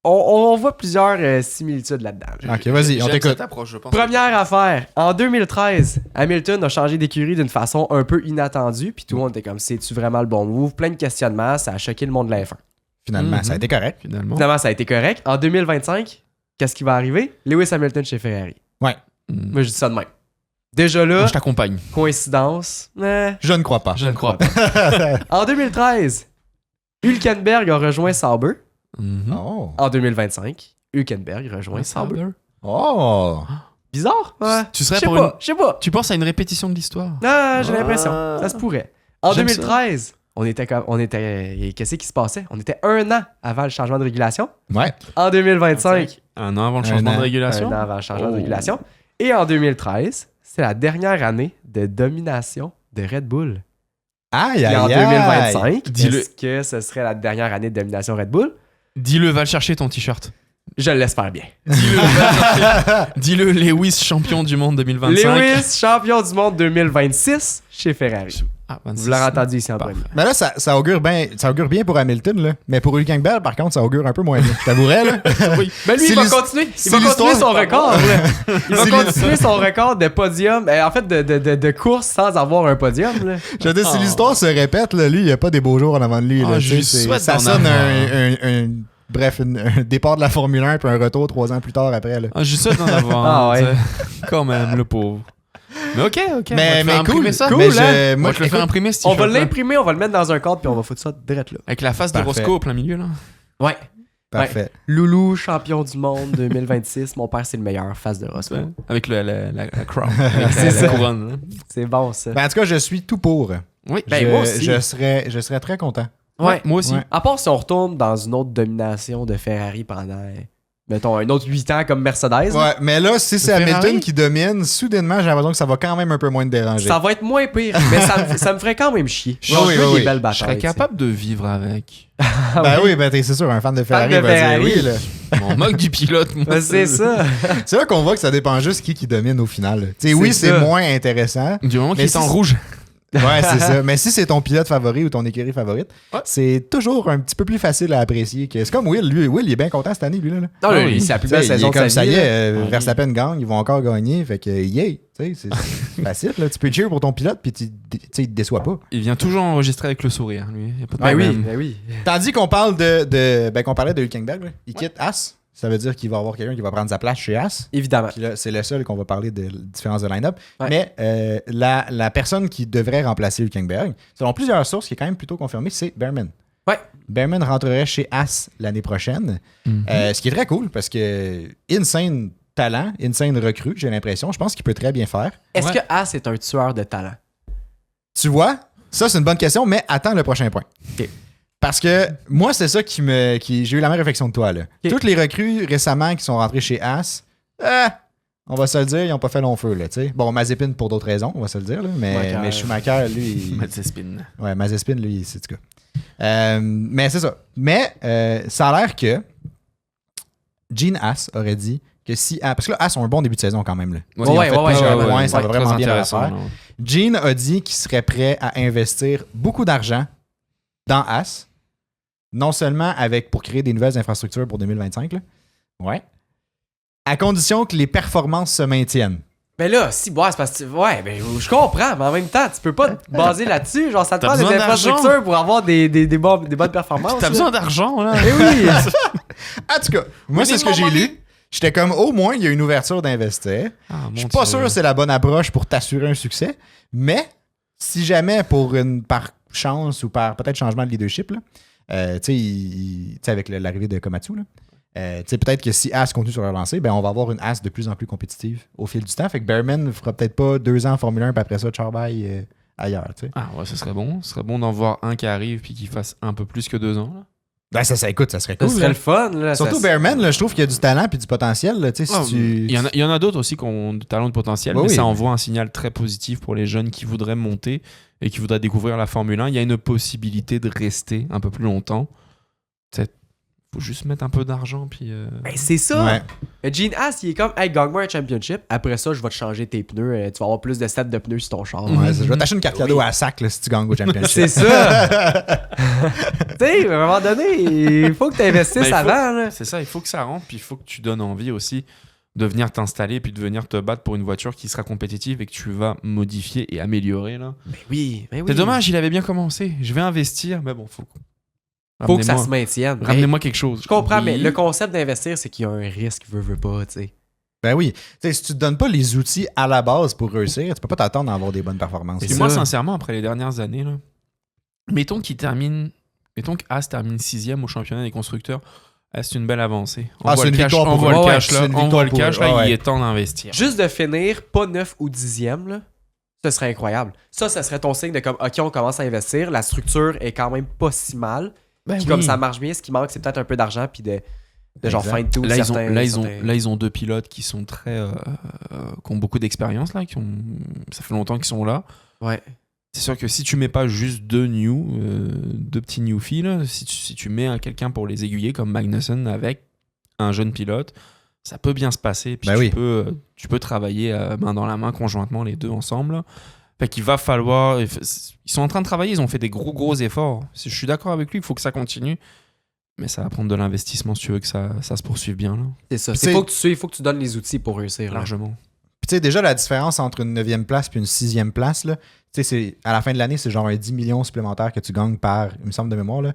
on voit plusieurs similitudes là-dedans. là. OK, vas-y, on J'aime t'écoute. cette approche, je pense. Première affaire, en 2013, Hamilton a changé d'écurie d'une façon un peu inattendue, puis tout le monde était comme, c'est-tu vraiment le bon move? Plein de questionnements, ça a choqué le monde de la F1. Finalement, ça a été correct. Finalement. Finalement, ça a été correct. En 2025, qu'est-ce qui va arriver? Lewis Hamilton chez Ferrari. Ouais. Moi, je dis ça de même. Déjà là, Moi, je t'accompagne. coïncidence. Je ne crois pas. Je ne crois pas. En 2013, Hülkenberg a rejoint Sauber. Mhm. Oh. En 2025, Hülkenberg rejoint Sauber. Oh. Bizarre? Ouais. Tu serais Je sais pour pas, je sais pas. Tu penses à une répétition de l'histoire? Ah, j'ai l'impression. Ça se pourrait. En J'aime 2013, qu'est-ce qui se passait? On était 1 an avant le changement de régulation. Ouais. En 2025, Un an avant le changement an. de 1 régulation? an avant le changement de Oh. régulation. Et en 2013, c'est la dernière année de domination de Red Bull. Aïe, Et aïe, en aïe. 2025, Dis-le. est-ce que ce serait la dernière année de domination Red Bull? Dis-le, va le chercher ton t-shirt. Je l'espère bien. Dis-le, va le chercher. Dis-le, Lewis champion du monde 2025. Lewis, champion du monde 2026 chez Ferrari. Ah, 26. Vous l'aurez entendu ici en Parfait. premier. Mais là, ça augure bien pour Hamilton, là. Mais pour Hülkenberg, par contre, ça augure un peu moins bien. Je t'avouerais, là. Oui. Mais lui, Si il va l'his- continuer. si Il va continuer l'histoire- son record. là. Il va Si continuer son record de podium. En fait, de course sans avoir un podium. Là. Je veux dire, si Oh. l'histoire se répète, là, lui, il n'y a pas des beaux jours en avant de lui. Ah, Là, je Tu lui sais, souhaite ça d'en sonne avoir. bref, un départ de la Formule 1 puis un retour 3 ans plus tard après. Là. Ah, je suis sûr d'en avoir. Ah, ouais. Quand même, le pauvre. Mais ok. Mais on va te faire cool, imprimer ça. cool, Mais hein? Moi, je le fais écoute, imprimer ce On va t-shirt-là. l'imprimer, on va le mettre dans un cadre puis on va foutre ça direct là. Avec la face de Parfait. Roscoe au plein milieu, là. Ouais. Parfait. Loulou, champion du monde 2026. Mon père, c'est le meilleur. Face de Roscoe. Avec la crown. Avec C'est la ça. couronne. là. C'est bon, ça. Ben, en tout cas, je suis tout pour. Oui. Ben, moi aussi. Je serais très content. Ouais. Moi aussi. Ouais. À part si on retourne dans une autre domination de Ferrari pendant mettons, un autre 8 ans comme Mercedes. Ouais, mais là, si c'est Ferrari? Hamilton qui domine, soudainement, j'ai l'impression que ça va quand même un peu moins te déranger. Ça va être moins pire, mais ça me ferait quand même chier. Je Oui, veux oui, des oui. belles Je batailles. serais capable de vivre avec. Ben oui, ben c'est sûr, un fan de Ferrari de va dire Ferrari. oui. Là. Je m'en moque du pilote, moi. Ouais, c'est ça. C'est là qu'on voit que ça dépend juste qui domine au final. Tu sais, C'est oui, ça. c'est moins intéressant. Du moment qu'il Mais est en si- rouge. Ouais, c'est ça. Mais si c'est ton pilote favori ou ton écurie favorite, Ouais. c'est toujours un petit peu plus facile à apprécier. C'est comme Will. Lui, Will, il est bien content cette année, lui. Là. Non, Ah lui, oui. c'est la plus Tu sais, belle il est saison de comme sa ça vie. y là. est, Oui. Verstappen gagne, ils vont encore gagner. Fait que, yay. Tu sais, c'est facile. Là. Tu peux cheer pour ton pilote, puis tu sais, il te déçoit pas. Il vient toujours enregistrer avec le sourire, lui. Y a pas de Ben oui, problème. ben oui. Tandis qu'on parle qu'on parlait de Hülkenberg, là. Il quitte As. Ça veut dire qu'il va y avoir quelqu'un qui va prendre sa place chez As. Évidemment. Puis là, c'est le seul qu'on va parler de la différence de line-up. Ouais. Mais la personne qui devrait remplacer Hülkenberg, selon plusieurs sources, qui est quand même plutôt confirmé, c'est Behrman. Ouais. Behrman rentrerait chez As l'année prochaine. Mhm. Ce qui est très cool parce que insane talent, insane recrue, j'ai l'impression. Je pense qu'il peut très bien faire. Est-ce Ouais. que As est un tueur de talent? Tu vois, ça c'est une bonne question, mais attends le prochain point. Ok. Parce que moi, c'est ça qui j'ai eu la même réflexion que toi. Là. Ok. Toutes les recrues récemment qui sont rentrées chez As, on va se le dire, ils n'ont pas fait long feu. Là, t'sais. Bon, Mazepin pour d'autres raisons, on va se le dire. Là, Schumacher. mais Schumacher, lui. Mazepin. Ouais, Mazepin, lui, c'est du cas. Mais c'est ça. Mais ça a l'air que Gene Haas aurait dit que si. Parce que là, Haas ont un bon début de saison quand même. Là. Ouais, Ils ont ouais, fait ouais, plusieurs ouais, points, ouais, ça va Très vraiment bien leur intéressant, affaire. là. Gene a dit qu'il serait prêt à investir beaucoup d'argent dans Haas, non seulement pour créer des nouvelles infrastructures pour 2025, là. Ouais, à condition que les performances se maintiennent. Mais là, si, ouais, c'est parce que. Ouais, ben, je comprends, mais en même temps, tu peux pas te baser là-dessus. Genre, ça te T'as prend des besoin infrastructures pour avoir des bonnes performances. T'as là. besoin d'argent, là. Eh oui! En tout cas, moi, c'est ce que j'ai lu. J'étais comme, au moins, il y a une ouverture d'investir. Ah, Je suis pas sûr que c'est la bonne approche pour t'assurer un succès, mais si jamais par chance ou par peut-être changement de leadership, là, tu sais, avec l'arrivée de Komatsu, là, tu sais, peut-être que si As continue sur leur lancée, ben, on va avoir une As de plus en plus compétitive au fil du temps. Fait que Behrman ne fera peut-être pas 2 ans en Formule 1 puis après ça, Charbay ailleurs. Tu sais. Ah ouais, ce serait bon. Ce serait bon d'en voir un qui arrive puis qui fasse un peu plus que 2 ans. Là. Ben, ça écoute, ça serait cool. Ça serait là. le fun, là. Surtout ça, Behrman, là, je trouve qu'il y a du talent puis du potentiel. Là, tu sais, Ah, si tu... il y en a d'autres aussi qui ont du talent de potentiel, Oui, mais oui. ça envoie un signal très positif pour les jeunes qui voudraient monter et qui voudraient découvrir la Formule 1. Il y a une possibilité de rester un peu plus longtemps. Faut juste mettre un peu d'argent puis. Ben, c'est ça. Ouais. Gene Haas, il est comme, hey, gagne-moi un championship. Après ça, je vais te changer tes pneus. Tu vas avoir plus de sets de pneus sur ton char. Ouais, je vais t'acheter une carte cadeau à sac là, si tu gagnes au championship. C'est ça. Tu sais, à un moment donné, il faut que tu investisses Ben, il faut- avant. Là. C'est ça, il faut que ça rentre puis il faut que tu donnes envie aussi de venir t'installer puis de venir te battre pour une voiture qui sera compétitive et que tu vas modifier et améliorer là. Ben oui, ben oui. C'est dommage, il avait bien commencé. Je vais investir, mais bon, faut Faut que ça Ramenez-moi- se maintienne. Mais Ramenez-moi quelque chose. je comprends, Oui. mais le concept d'investir, c'est qu'il y a un risque, veut pas, tu sais. Ben oui. Tu sais, si tu te donnes pas les outils à la base pour réussir, tu peux pas t'attendre à avoir des bonnes performances. Et C'est moi, ça. sincèrement, après les dernières années, là, mettons que As termine 6ème au championnat des constructeurs, c'est une belle avancée. On Ah, voit c'est le une cash, victoire on pour voit eux. le Ouais, cash c'est là, une on voit victoire le pour cash eux. là, Ouais, il ouais. est temps d'investir. Juste de finir pas 9 ou 10e, là, ce serait incroyable. Ça serait ton signe de comme, OK, on commence à investir. La structure est quand même pas si mal. Ben Puis oui. comme ça marche bien, ce qui manque, c'est peut-être un peu d'argent puis de genre Exact. fin de tout. Là, ils ont deux pilotes qui sont très, qui ont beaucoup d'expérience là, ça fait longtemps qu'ils sont là. Ouais. C'est sûr que si tu mets pas juste deux petits newfies, là, si tu mets quelqu'un pour les aiguiller comme Magnussen avec un jeune pilote, ça peut bien se passer. Puis Ben oui. tu peux travailler main dans la main conjointement les deux ensemble. Fait qu'il va falloir. Ils sont en train de travailler, ils ont fait des gros efforts. Je suis d'accord avec lui, il faut que ça continue. Mais ça va prendre de l'investissement si tu veux que ça se poursuive bien. Là. C'est ça. Puis Il faut que tu suives, il faut que tu donnes les outils pour réussir. Là. Largement. Puis tu sais, déjà, la différence entre une 9e place puis une 6e place, là, tu sais, à la fin de l'année, c'est genre un 10 millions supplémentaires que tu gagnes il me semble de mémoire, là,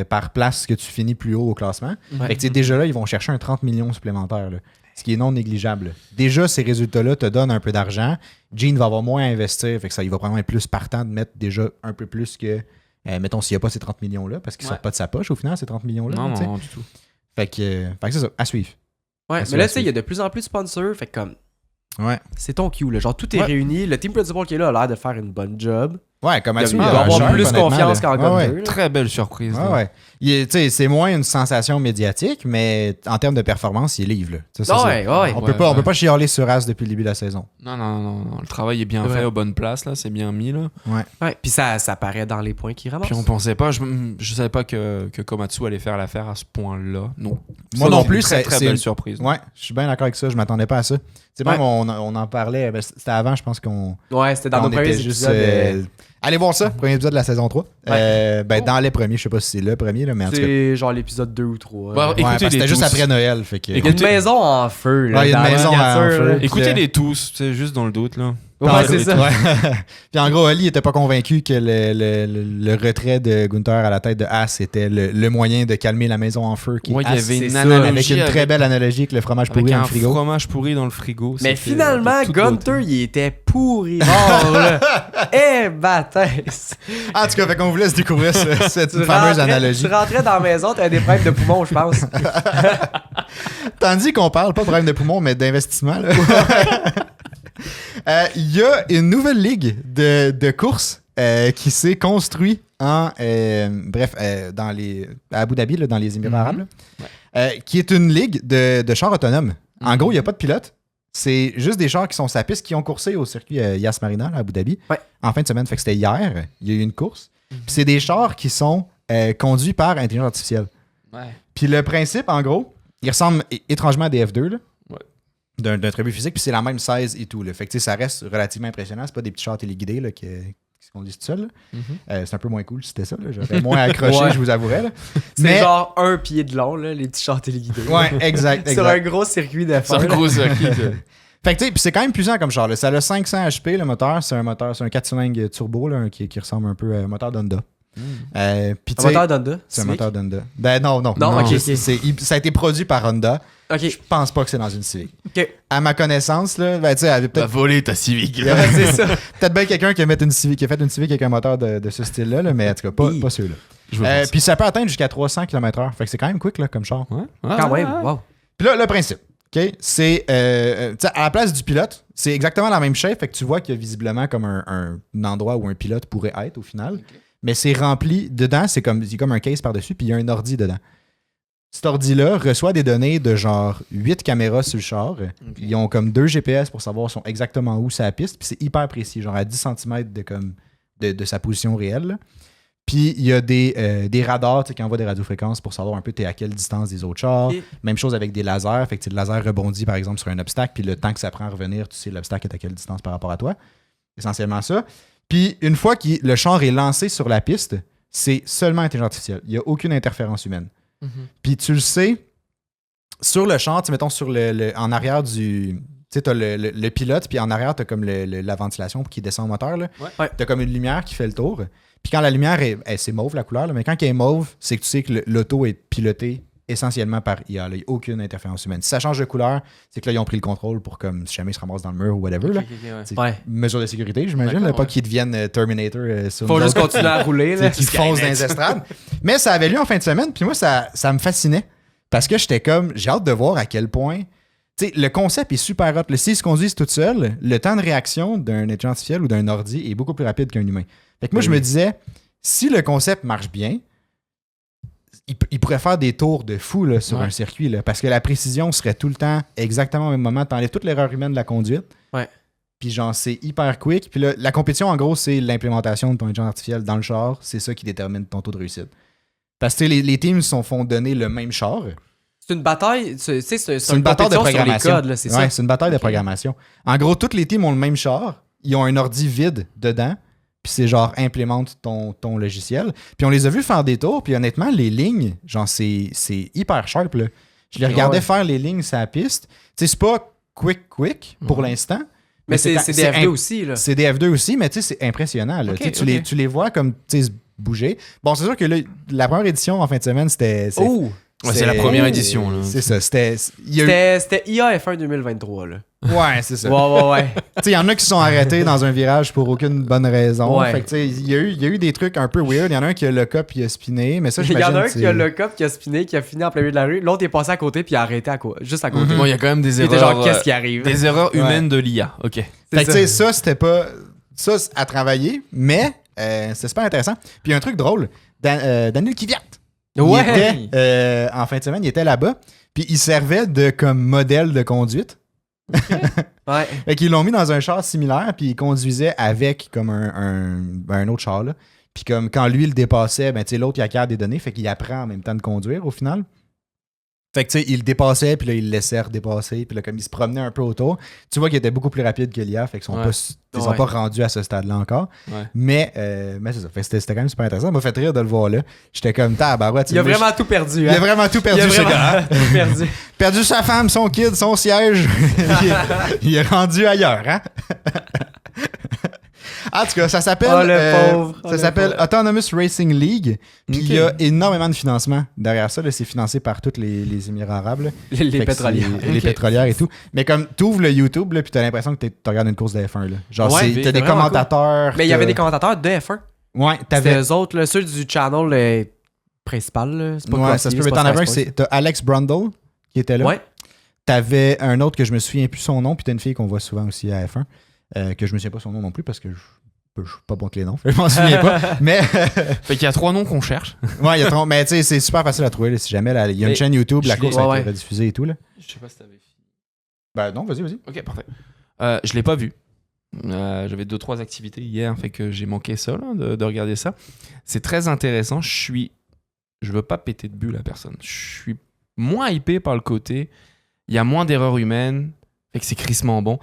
par place que tu finis plus haut au classement. Ouais. Fait que tu sais, déjà là, ils vont chercher un 30 millions supplémentaires, là, ce qui est non négligeable. Déjà, ces résultats-là te donnent un peu d'argent. Gene va avoir moins à investir, fait que ça, il va probablement être plus partant de mettre déjà un peu plus que, mettons, s'il n'y a pas ces 30 millions-là, parce qu'ils ne sortent pas de sa poche au final, ces 30 millions-là. Non, tu sais. non, du tout. Fait que c'est ça, à suivre. Ouais, Ah, mais là, ça, tu sais, il y a de plus en plus de sponsors. Fait que comme, Ouais. c'est ton cue, là. Genre, tout est Ouais. réuni. Le team principal qui est là a l'air de faire une bonne job. Ouais, comme Mathieu, Il doit avoir plus confiance qu'en Gunter. Ouais. Très belle surprise. Ouais, ouais. C'est moins une sensation médiatique, mais en termes de performance, il est livre. On peut pas chialer sur As depuis le début de la saison. Non. Le travail est bien fait aux bonnes places, là. C'est bien mis, là. Ouais. Puis ça paraît dans les points qu'il ramasse. Puis on pensait pas, je savais pas que Komatsu allait faire l'affaire à ce point-là. Non. Moi non plus, c'est une très belle surprise. Ouais, je suis bien d'accord avec ça. Je m'attendais pas à ça. Même on en parlait. C'était avant, je pense qu'on. Ouais, c'était dans nos premiers épisodes. Allez voir ça, premier épisode de la saison 3. Dans les premiers, je sais pas si c'est le premier, là, mais en tout cas. C'est genre l'épisode 2 ou 3. Écoutez, c'était juste après Noël. Fait que... Il y a une maison en feu. Là, il y a une maison en feu. Écoutez-les tous, c'est juste dans le doute, là. Ouais, c'est ça. Puis en gros, Oli était pas convaincu que le retrait de Gunther à la tête de As était le moyen de calmer la maison en feu. Il y avait une analogie avec une très belle analogie avec le fromage pourri dans le frigo. Un fromage pourri dans le frigo. Mais finalement, Gunther, il était pourri mort, là. Baptiste. En tout cas, fait qu'on voulait se découvrir cette fameuse analogie. Tu rentrais dans la maison, t'avais des problèmes de poumon, je pense. Tandis qu'on parle pas de problème de poumon, mais d'investissement, là. Il y a une nouvelle ligue de course qui s'est construite à Abu Dhabi, là, dans les Émirats arabes, qui est une ligue de chars autonomes. En gros, il n'y a pas de pilote. C'est juste des chars qui sont sur la piste qui ont coursé au circuit Yas Marina à Abu Dhabi en fin de semaine. Fait que c'était hier, il y a eu une course. Puis c'est des chars qui sont conduits par intelligence artificielle. Puis le principe, en gros, il ressemble étrangement à des F2, là. D'un tribut physique, puis c'est la même size et tout. Là. Fait que ça reste relativement impressionnant. C'est pas des petits chars téléguidés là, qui se conduisent tout seuls. C'est un peu moins cool si c'était ça. Là. J'aurais moins accroché, je vous avouerais. Là. C'est genre 1 pied de long, là, les petits chars téléguidés. Ouais, exact. Sur un gros circuit de Sur un gros circuit. Fait que tu sais, puis c'est quand même puissant comme char. Là. Ça a 500 HP, le moteur. C'est un 4 cylindres turbo là, qui ressemble un peu à un moteur d'Honda. Un moteur d'Honda? C'est un moteur d'Honda. Ben non. Okay. Ça a été produit par Honda. Okay. Je pense pas que c'est dans une Civic. Okay. À ma connaissance, là, ben, tu sais, elle avait peut-être. volé ta Civic. C'est ça. Peut-être bien quelqu'un qui a fait une Civic avec un moteur de ce style-là, là, mais en tout cas, pas ceux-là. Puis ça peut atteindre jusqu'à 300 km/h. Fait que c'est quand même quick là, comme char. Quand même, wow. Puis là, le principe, OK, c'est à la place du pilote, c'est exactement la même shape. Fait que tu vois qu'il y a visiblement comme un endroit où un pilote pourrait être au final. Okay. Mais c'est rempli dedans, c'est comme un case par-dessus, puis il y a un ordi dedans. Cet ordi-là reçoit des données de genre 8 caméras sur le char. Okay. Ils ont comme 2 GPS pour savoir sont exactement où c'est la piste. Puis c'est hyper précis, genre à 10 cm de sa position réelle. Là. Puis il y a des radars qui envoient des radiofréquences pour savoir un peu t'es à quelle distance des autres chars. Okay. Même chose avec des lasers. Fait que le laser rebondit par exemple sur un obstacle. Puis le temps que ça prend à revenir, tu sais l'obstacle est à quelle distance par rapport à toi. Essentiellement ça. Puis une fois que le char est lancé sur la piste, c'est seulement intelligence artificielle. Il n'y a aucune interférence humaine. Puis tu le sais, sur le char, mettons en arrière du... Tu sais, t'as le pilote, puis en arrière, t'as comme la ventilation pour qu'il descend au moteur. Là. T'as comme une lumière qui fait le tour. Puis quand la lumière c'est mauve la couleur, là, mais quand elle est mauve, c'est que tu sais que l'auto est pilotée essentiellement par IA. Il n'y a aucune interférence humaine. Si ça change de couleur, c'est que là, ils ont pris le contrôle pour comme si jamais ils se ramassent dans le mur ou whatever. Mesure de sécurité, j'imagine. Pas qu'ils deviennent Terminator sur faut juste continuer à rouler. Là, qu'ils foncent dans les estrades. Mais ça avait lieu en fin de semaine, puis moi, ça me fascinait. Parce que j'étais comme, j'ai hâte de voir à quel point. Tu sais, le concept est super hot. S'ils se conduisent tout seuls, le temps de réaction d'un intelligence artificielle ou d'un ordi est beaucoup plus rapide qu'un humain. Fait que moi, je me disais, si le concept marche bien, il pourrait faire des tours de fou là, sur un circuit. Là, parce que la précision serait tout le temps exactement au même moment. T'enlèves toute l'erreur humaine de la conduite. Puis genre, c'est hyper quick. Puis là, la compétition, en gros, c'est l'implémentation de ton intelligence artificielle dans le char. C'est ça qui détermine ton taux de réussite. Parce que les teams se font donner le même char. C'est une bataille. C'est une bataille de programmation. Sur les codes, là, c'est ça? C'est une bataille de programmation. En gros, toutes les teams ont le même char. Ils ont un ordi vide dedans. Puis c'est genre, implémente ton logiciel. Puis on les a vus faire des tours. Puis honnêtement, les lignes, genre, c'est hyper sharp. Là. Je les regardais faire les lignes sur la piste. Tu sais, c'est pas quick pour l'instant. Mais c'est des F2 aussi. Là. C'est des F2 aussi, mais tu sais, c'est impressionnant. Là. Tu les vois comme bouger. Bon, c'est sûr que là, la première édition en fin de semaine, c'était... c'est la première édition. Là. C'est ça. C'était IA F1 2023. Là. Ouais, c'est ça. Ouais. Tu sais, il y en a qui se sont arrêtés dans un virage pour aucune bonne raison. Fait que tu sais, il y a eu des trucs un peu weird. Il y en a un qui a le up et a spiné, mais ça, il y en a un qui a le up, qui a spiné, qui a fini en plein milieu de la rue. L'autre est passé à côté puis a arrêté juste à côté. Bon, il y a quand même des erreurs. Genre, qu'est-ce qui arrive? Des erreurs humaines de l'IA. OK. Fait que tu sais, ça, c'était pas... Ça, à travailler, mais C'est super intéressant. Puis un truc drôle, Daniel Kvyat, en fin de semaine, il était là-bas, puis il servait de comme modèle de conduite. Ouais. Fait qu'ils l'ont mis dans un char similaire, puis il conduisait avec comme un autre char, là. Puis comme quand lui, il le dépassait, ben, l'autre, il acquiert des données, fait qu'il apprend en même temps de conduire au final. Fait que, tu sais, il le dépassait, puis là, il le laissait redépasser, puis là, comme il se promenait un peu autour, tu vois qu'il était beaucoup plus rapide que l'IA, fait qu'ils sont pas rendus à ce stade-là encore. Ouais. Mais c'est ça. Fait que c'était quand même super intéressant. Ça m'a fait rire de le voir là. J'étais comme, tabarouette. Il a vraiment tout perdu. Il a vraiment tout perdu, ce gars. tout perdu. Perdu sa femme, son kid, son siège. il est rendu ailleurs, hein? En tout cas, ça s'appelle ça s'appelle Autonomous Racing League. Puis il y a énormément de financement derrière ça. Là, c'est financé par tous les Émirats arabes. Là. Les pétrolières. Les pétrolières et tout. Mais comme tu ouvres le YouTube, là, puis tu as l'impression que tu regardes une course de F1. Là. Genre, t'as des commentateurs. Mais il y avait des commentateurs de F1. Ouais, c'était eux autres, là, ceux du channel principal. Là. C'est pas ça se peut. Mais t'en avais un, t'as Alex Brundle qui était là. Ouais. T'avais un autre que je me souviens plus son nom, puis t'as une fille qu'on voit souvent aussi à F1, que je me souviens pas son nom non plus parce que je suis pas bon avec les noms, je m'en souviens pas. Mais fait qu'il y a 3 noms qu'on cherche. Ouais, il y a 3, mais tu sais, c'est super facile à trouver. Là, si jamais il y a une chaîne YouTube, la course a été rediffusée et tout. Là. Je sais pas si t'avais fini. Ben non, vas-y. Ok, parfait. Je l'ai pas vu. J'avais 2-3 activités hier, fait que j'ai manqué ça, là, de regarder ça. C'est très intéressant. Je veux pas péter de bulle à personne. Je suis moins hypé par le côté. Il y a moins d'erreurs humaines, fait que c'est crissement bon.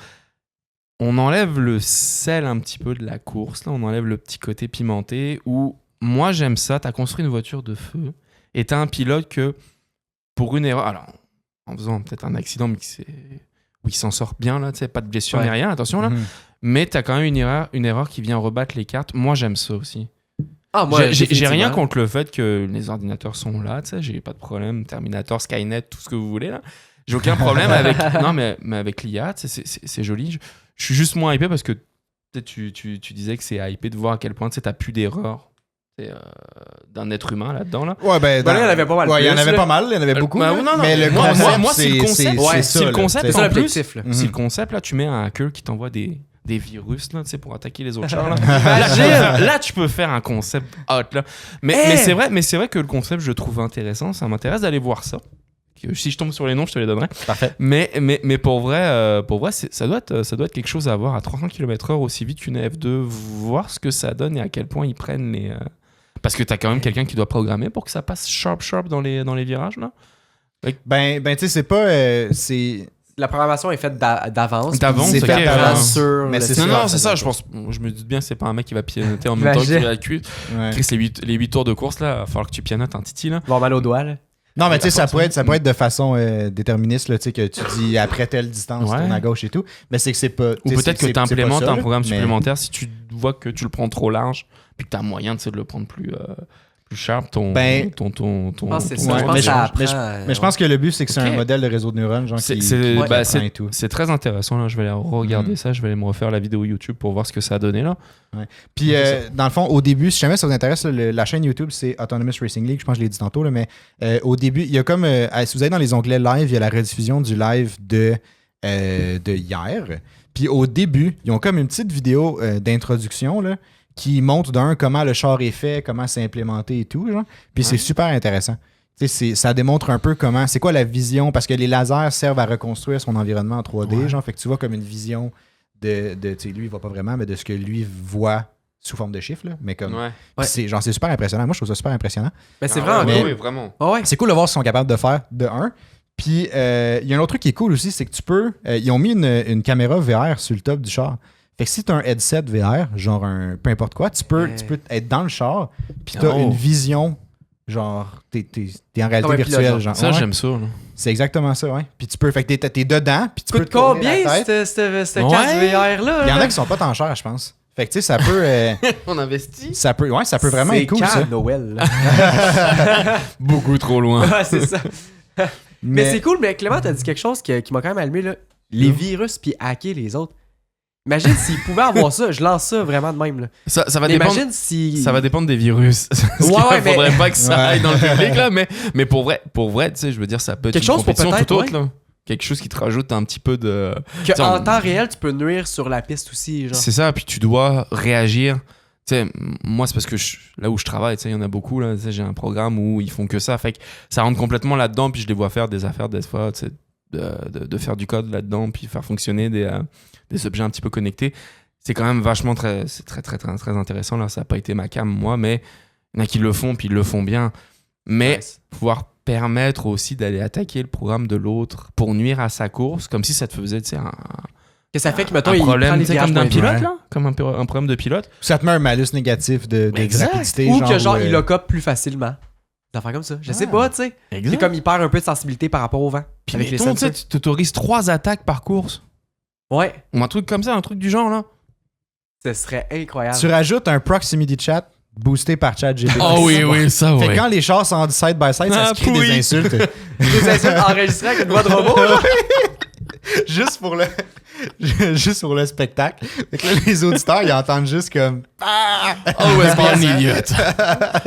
On enlève le sel un petit peu de la course, là. On enlève le petit côté pimenté où moi j'aime ça. T'as construit une voiture de feu et t'as un pilote que pour une erreur, alors en faisant peut-être un accident, mais où il s'en sort bien, là, pas de blessure ni rien, attention là. Mais t'as quand même une erreur qui vient rebattre les cartes. Moi j'aime ça aussi. Ah, moi, j'ai rien contre le fait que les ordinateurs sont là, j'ai pas de problème. Terminator, Skynet, tout ce que vous voulez là. J'ai aucun problème avec. Non, mais avec l'IA, c'est joli. Je suis juste moins hypé parce que tu disais que c'est hypé de voir à quel point t'as plus d'erreurs d'un être humain là-dedans. Là. Ouais, ben, il y en avait pas mal. Ouais, il y en avait pas mal, il y en avait beaucoup. Non, mais le concept, moi, c'est le concept. C'est le concept. C'est En plus, si le concept, là, tu mets un hacker qui t'envoie des virus là, pour attaquer les autres chars. Là, tu peux faire un concept hot. Là. Mais c'est vrai que le concept, je trouve intéressant. Ça m'intéresse d'aller voir ça. Si je tombe sur les noms, je te les donnerai. Parfait. Mais pour vrai, ça doit être quelque chose à voir à 300 km/h aussi vite qu'une F2, voir ce que ça donne et à quel point ils prennent les. Parce que t'as quand même quelqu'un qui doit programmer pour que ça passe sharp dans les virages là. Ben tu sais, c'est pas. La programmation est faite d'avance. C'est fait d'avance. Mais non, c'est ça. Je me dis bien, c'est pas un mec qui va pianoter en même temps qu'il va la cuire. Chris, les 8 tours de course là, il va falloir que tu pianotes un titi là. Avoir mal aux doigts là. Non, mais tu sais, ça peut être de façon déterministe, là, tu sais, que tu dis après telle distance, tourne à gauche et tout. Mais c'est que c'est pas. Ou peut-être que tu implémentes un programme mais... supplémentaire si tu vois que tu le prends trop large, puis que tu as moyen de le prendre plus sharp, ton. Je pense que c'est ça. Mais je pense que le but, c'est que c'est un modèle de réseau de neurones, genre qui et tout. C'est très intéressant, là. Je vais aller regarder ça, je vais aller me refaire la vidéo YouTube pour voir ce que ça a donné, là. Ouais. Puis, dans le fond, au début, si jamais ça vous intéresse, la chaîne YouTube, c'est Autonomous Racing League. Je pense que je l'ai dit tantôt, là, mais au début, il y a comme. Si vous allez dans les onglets live, il y a la rediffusion du live de hier. Puis, au début, ils ont comme une petite vidéo d'introduction, là, qui montre comment le char est fait, comment c'est implémenté et tout. Genre. Puis, c'est super intéressant. Ça démontre un peu c'est quoi la vision, parce que les lasers servent à reconstruire son environnement en 3D. Genre, fait que tu vois comme une vision de lui, il voit pas vraiment, mais de ce que lui voit sous forme de chiffres. Là, mais comme c'est super impressionnant. Moi, je trouve ça super impressionnant. Mais c'est vraiment cool. Oui, vraiment. C'est cool de voir ce qu'ils sont capables de faire, de un. Puis, il y a un autre truc qui est cool aussi, c'est que tu peux... ils ont mis une caméra VR sur le top du char. Fait que si tu as un headset VR, genre peu importe quoi, tu peux être dans le char, puis tu as une vision, genre, t'es en réalité virtuelle. Genre, ça, j'aime ça. Là. C'est exactement ça, ouais. Puis tu peux, fait que t'es dedans, puis tu peux te combien cette casque VR-là? Il y en a qui sont pas tant chers, je pense. Fait que tu sais, ça peut... On investit? Ça peut vraiment être cool, ça. Noël, là. Beaucoup trop loin. Ouais, c'est ça. Mais c'est cool, mais Clément, t'as dit quelque chose qui m'a quand même allumé, là. Les virus, puis hacker les autres. Imagine s'ils pouvaient avoir ça, je lance ça vraiment de même. Là. Ça va dépendre. Ça va dépendre des virus. Faudrait pas que ça aille dans le public, là, mais pour vrai, tu sais, je veux dire, ça peut être quelque chose pour peut-être, tout autre, là. Quelque chose qui te rajoute un petit peu de. En temps réel, tu peux nuire sur la piste aussi. Genre. C'est ça, puis tu dois réagir sais, moi, c'est parce que là où je travaille, il y en a beaucoup. Là, j'ai un programme où ils font que ça. Fait que ça rentre complètement là-dedans. Puis je les vois faire des affaires des fois, de faire du code là-dedans, puis faire fonctionner des objets un petit peu connectés. C'est quand même vachement c'est très, très, très, très intéressant. Là, ça n'a pas été ma cam, moi, mais il y en a qui le font, puis ils le font bien. Mais pouvoir permettre aussi d'aller attaquer le programme de l'autre pour nuire à sa course, comme si ça te faisait, que ça fait que, mettons, un il problème, prend les virages comme d'un moins pilote, vite. là, comme un problème de pilote. Ça te met un malus négatif de rapidité. Ou que genre, il lock up plus facilement. Des affaires comme ça. Je sais pas, tu sais. Exact. C'est comme il perd un peu de sensibilité par rapport au vent. Puis avec les mettons, sensors. tu t'autorises 3 attaques par course. Ouais. Ou un truc comme ça, un truc du genre, là. Ce serait incroyable. Tu rajoutes un proximity chat boosté par ChatGPT. Oh oui, ça, Fait que quand les chars sont side by side, ça se crie des insultes. Des insultes enregistrées avec une voix de robot, là. juste pour le spectacle. Fait que là, les auditeurs, ils entendent juste comme Oh, ouais, c'est un idiot.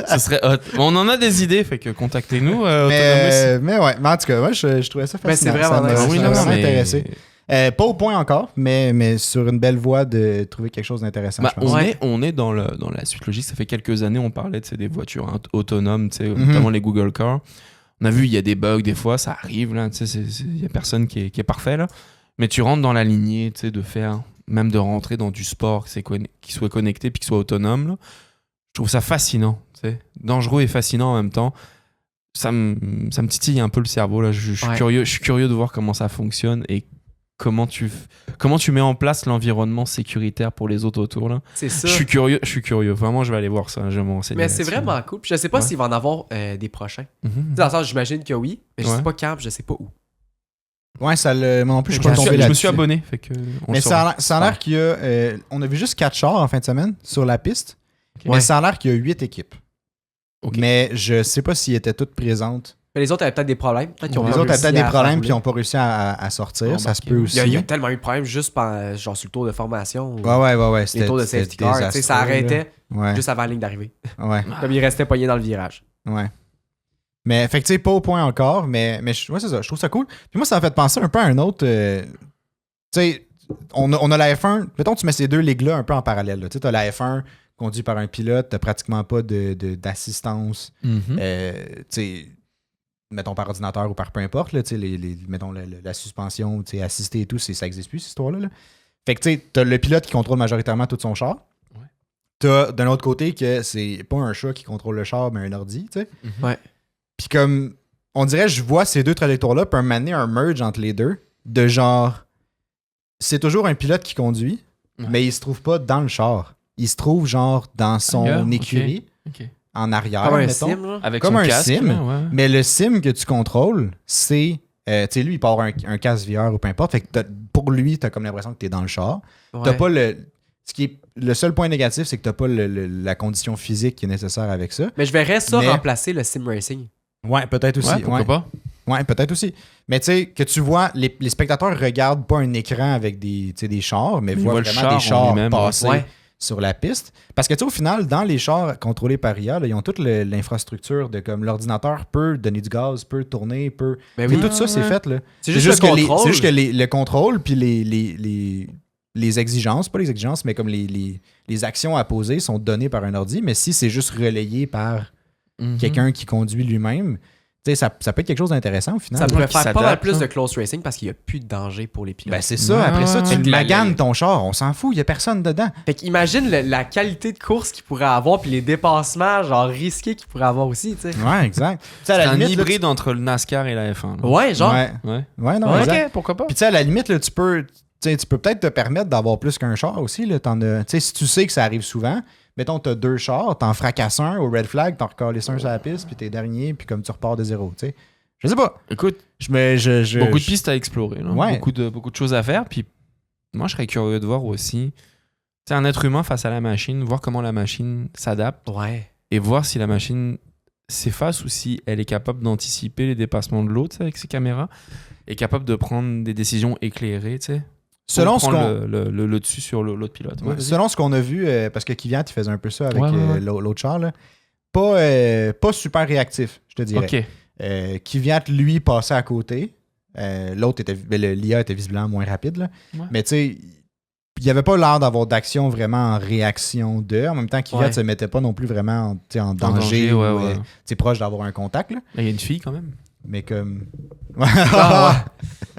Ce serait hot. Bon, on en a des idées, fait que contactez-nous. mais ouais, mais en tout cas, moi, je trouvais ça fascinant. Mais c'est vraiment nice. Ça Oui, m'a non, vraiment mais- intéressé. Pas au point encore, mais sur une belle voie de trouver quelque chose d'intéressant, Bah, je pense. on est dans la suite logique. Ça fait quelques années, on parlait des voitures autonomes, Mhm. notamment les Google Cars. On a vu, il y a des bugs des fois, ça arrive. Il n'y a personne qui est parfait. Là. Mais tu rentres dans la lignée de faire, même de rentrer dans du sport qui soit connecté puis qui soit autonome. Là. Je trouve ça fascinant. Dangereux et fascinant en même temps. Ça me titille un peu le cerveau. Là. Je suis curieux de voir comment ça fonctionne et comment tu mets en place l'environnement sécuritaire pour les autres autour. Là. C'est ça. Je suis curieux. Vraiment, je vais aller voir ça. Je vais me renseigner Mais c'est là-dessus. vraiment cool. Puis je sais pas Ouais. s'il va en avoir des prochains. Mhm. Dans le sens, j'imagine que oui, mais je sais Ouais. pas quand, puis je sais pas où. Ouais, moi non plus, je suis Je pas tombé me là-dessus. suis abonné. Fait que on Mais le saura. ça a l'air qu'il y a... on a vu juste 4 chars en fin de semaine sur la piste. Ouais. Mais ça a l'air qu'il y a 8 équipes. Ok. Mais je sais pas s'ils étaient toutes présentes. Mais les autres avaient peut-être des problèmes. Peut-être qu'ils ont Les pas autres avaient réussi peut-être des à problèmes faire puis ils n'ont pas réussi à sortir. Ça se Embarquer. peut aussi. Il y a tellement eu de problèmes juste genre sur le tour de formation. ou Ouais. les tours de safety car. Tu sais, ça arrêtait Ouais. juste avant la ligne d'arrivée. Ouais. Comme il restait pogné dans le virage. Ouais. Mais, fait que tu sais, pas au point encore, mais ouais, c'est ça. Je trouve ça cool. Puis moi, ça m'a fait penser un peu à un autre. Tu sais, on a la F1. Mettons, tu mets ces deux ligues-là un peu en parallèle. Tu sais, t'as la F1 conduit par un pilote, t'as pratiquement pas d'assistance. Mhm. Tu sais, mettons par ordinateur ou par peu importe, là, tu sais, mettons la suspension, tu sais, assistée et tout, ça existe plus, cette histoire-là. Là. Fait que tu sais, t'as le pilote qui contrôle majoritairement tout son char. Ouais. T'as d'un autre côté que c'est pas un chat qui contrôle le char, mais un ordi, tu sais. Ouais. Puis comme, on dirait, je vois ces deux trajectoires-là, puis un merge entre les deux, de genre, c'est toujours un pilote qui conduit, Ouais. mais il se trouve pas dans le char. Il se trouve genre dans son Ailleurs, écurie, Ok. en arrière, Comme un mettons. sim, là. Avec Comme son un casque, sim, là, ouais. Mais le sim que tu contrôles, c'est. Tu sais, lui, il part un casque VR ou peu importe. Fait que pour lui, t'as comme l'impression que t'es dans le char. T'as Ouais. pas le. Ce qui est le seul point négatif, c'est que t'as pas la condition physique qui est nécessaire avec ça. Mais je verrais ça Mais- remplacer le sim racing. Ouais, peut-être aussi. Ouais, pourquoi pas? Ouais, peut-être aussi. Mais tu sais, que tu vois, les spectateurs regardent pas un écran avec des chars, mais Ils voient voient le vraiment char en des chars lui-même, passer ouais. sur la piste. Parce que tu sais, au final, dans les chars contrôlés par IA, là, ils ont toute l'infrastructure de comme l'ordinateur peut donner du gaz, peut tourner, peut. Mais Tu sais, oui. tout ça, c'est fait. Là. C'est juste le contrôle. C'est juste que le contrôle puis les exigences, pas les exigences, mais comme les actions à poser sont données par un ordi. Mais si c'est juste relayé par Mhm. quelqu'un qui conduit lui-même, tu sais, ça peut être quelque chose d'intéressant au final. Ça pourrait qui faire pas mal s'adapte, plus hein. de close racing parce qu'il n'y a plus de danger pour les pilotes. Ben c'est ça. Ouais, Après ça, ouais, tu ouais. maganes ton char. On s'en fout. Il n'y a personne dedans. Fait qu'imagine la qualité de course qu'il pourrait avoir puis les dépassements genre risqués qu'il pourrait avoir aussi, tu sais. Ouais, exact. Tu sais, à C'est la un limite, là, hybride entre le NASCAR et la F1. là. Ouais, genre. Ouais. Ouais. Ouais, non, Ouais, exact. Ok, pourquoi pas? Puis tu sais, à la limite, là, tu peux peut-être te permettre d'avoir plus qu'un char aussi. Là. Tu sais, si tu sais que ça arrive souvent, mettons, tu as 2 chars, t'en fracasses un au red flag, t'en recalisses un sur la piste, puis t'es dernier, puis comme tu repars de zéro. Tu sais. Je sais pas. Écoute, Je beaucoup de pistes à explorer. Là. Ouais. Beaucoup de choses à faire. Puis moi, je serais curieux de voir aussi tu sais, un être humain face à la machine, voir comment la machine s'adapte Ouais. et voir si la machine s'efface ou si elle est capable d'anticiper les dépassements de l'autre tu sais, avec ses caméras, est capable de prendre des décisions éclairées, tu sais. Selon ce prendre qu'on le dessus sur l'autre pilote. Ouais, vas-y. selon ce qu'on a vu, parce que Kvyat, il faisait un peu ça avec Ouais, ouais. l'autre char, là, pas super réactif, je te dirais. Ok. Kvyat, lui, passait à côté. L'autre l'IA était visiblement moins rapide. Là. Ouais. Mais tu sais, il n'y avait pas l'air d'avoir d'action vraiment en réaction d'eux. En même temps, Kvyat Ouais. se mettait pas non plus vraiment en danger. danger, ou, ouais. proche d'avoir un contact. Là. Il y a une fille quand même. Mais comme. Ah,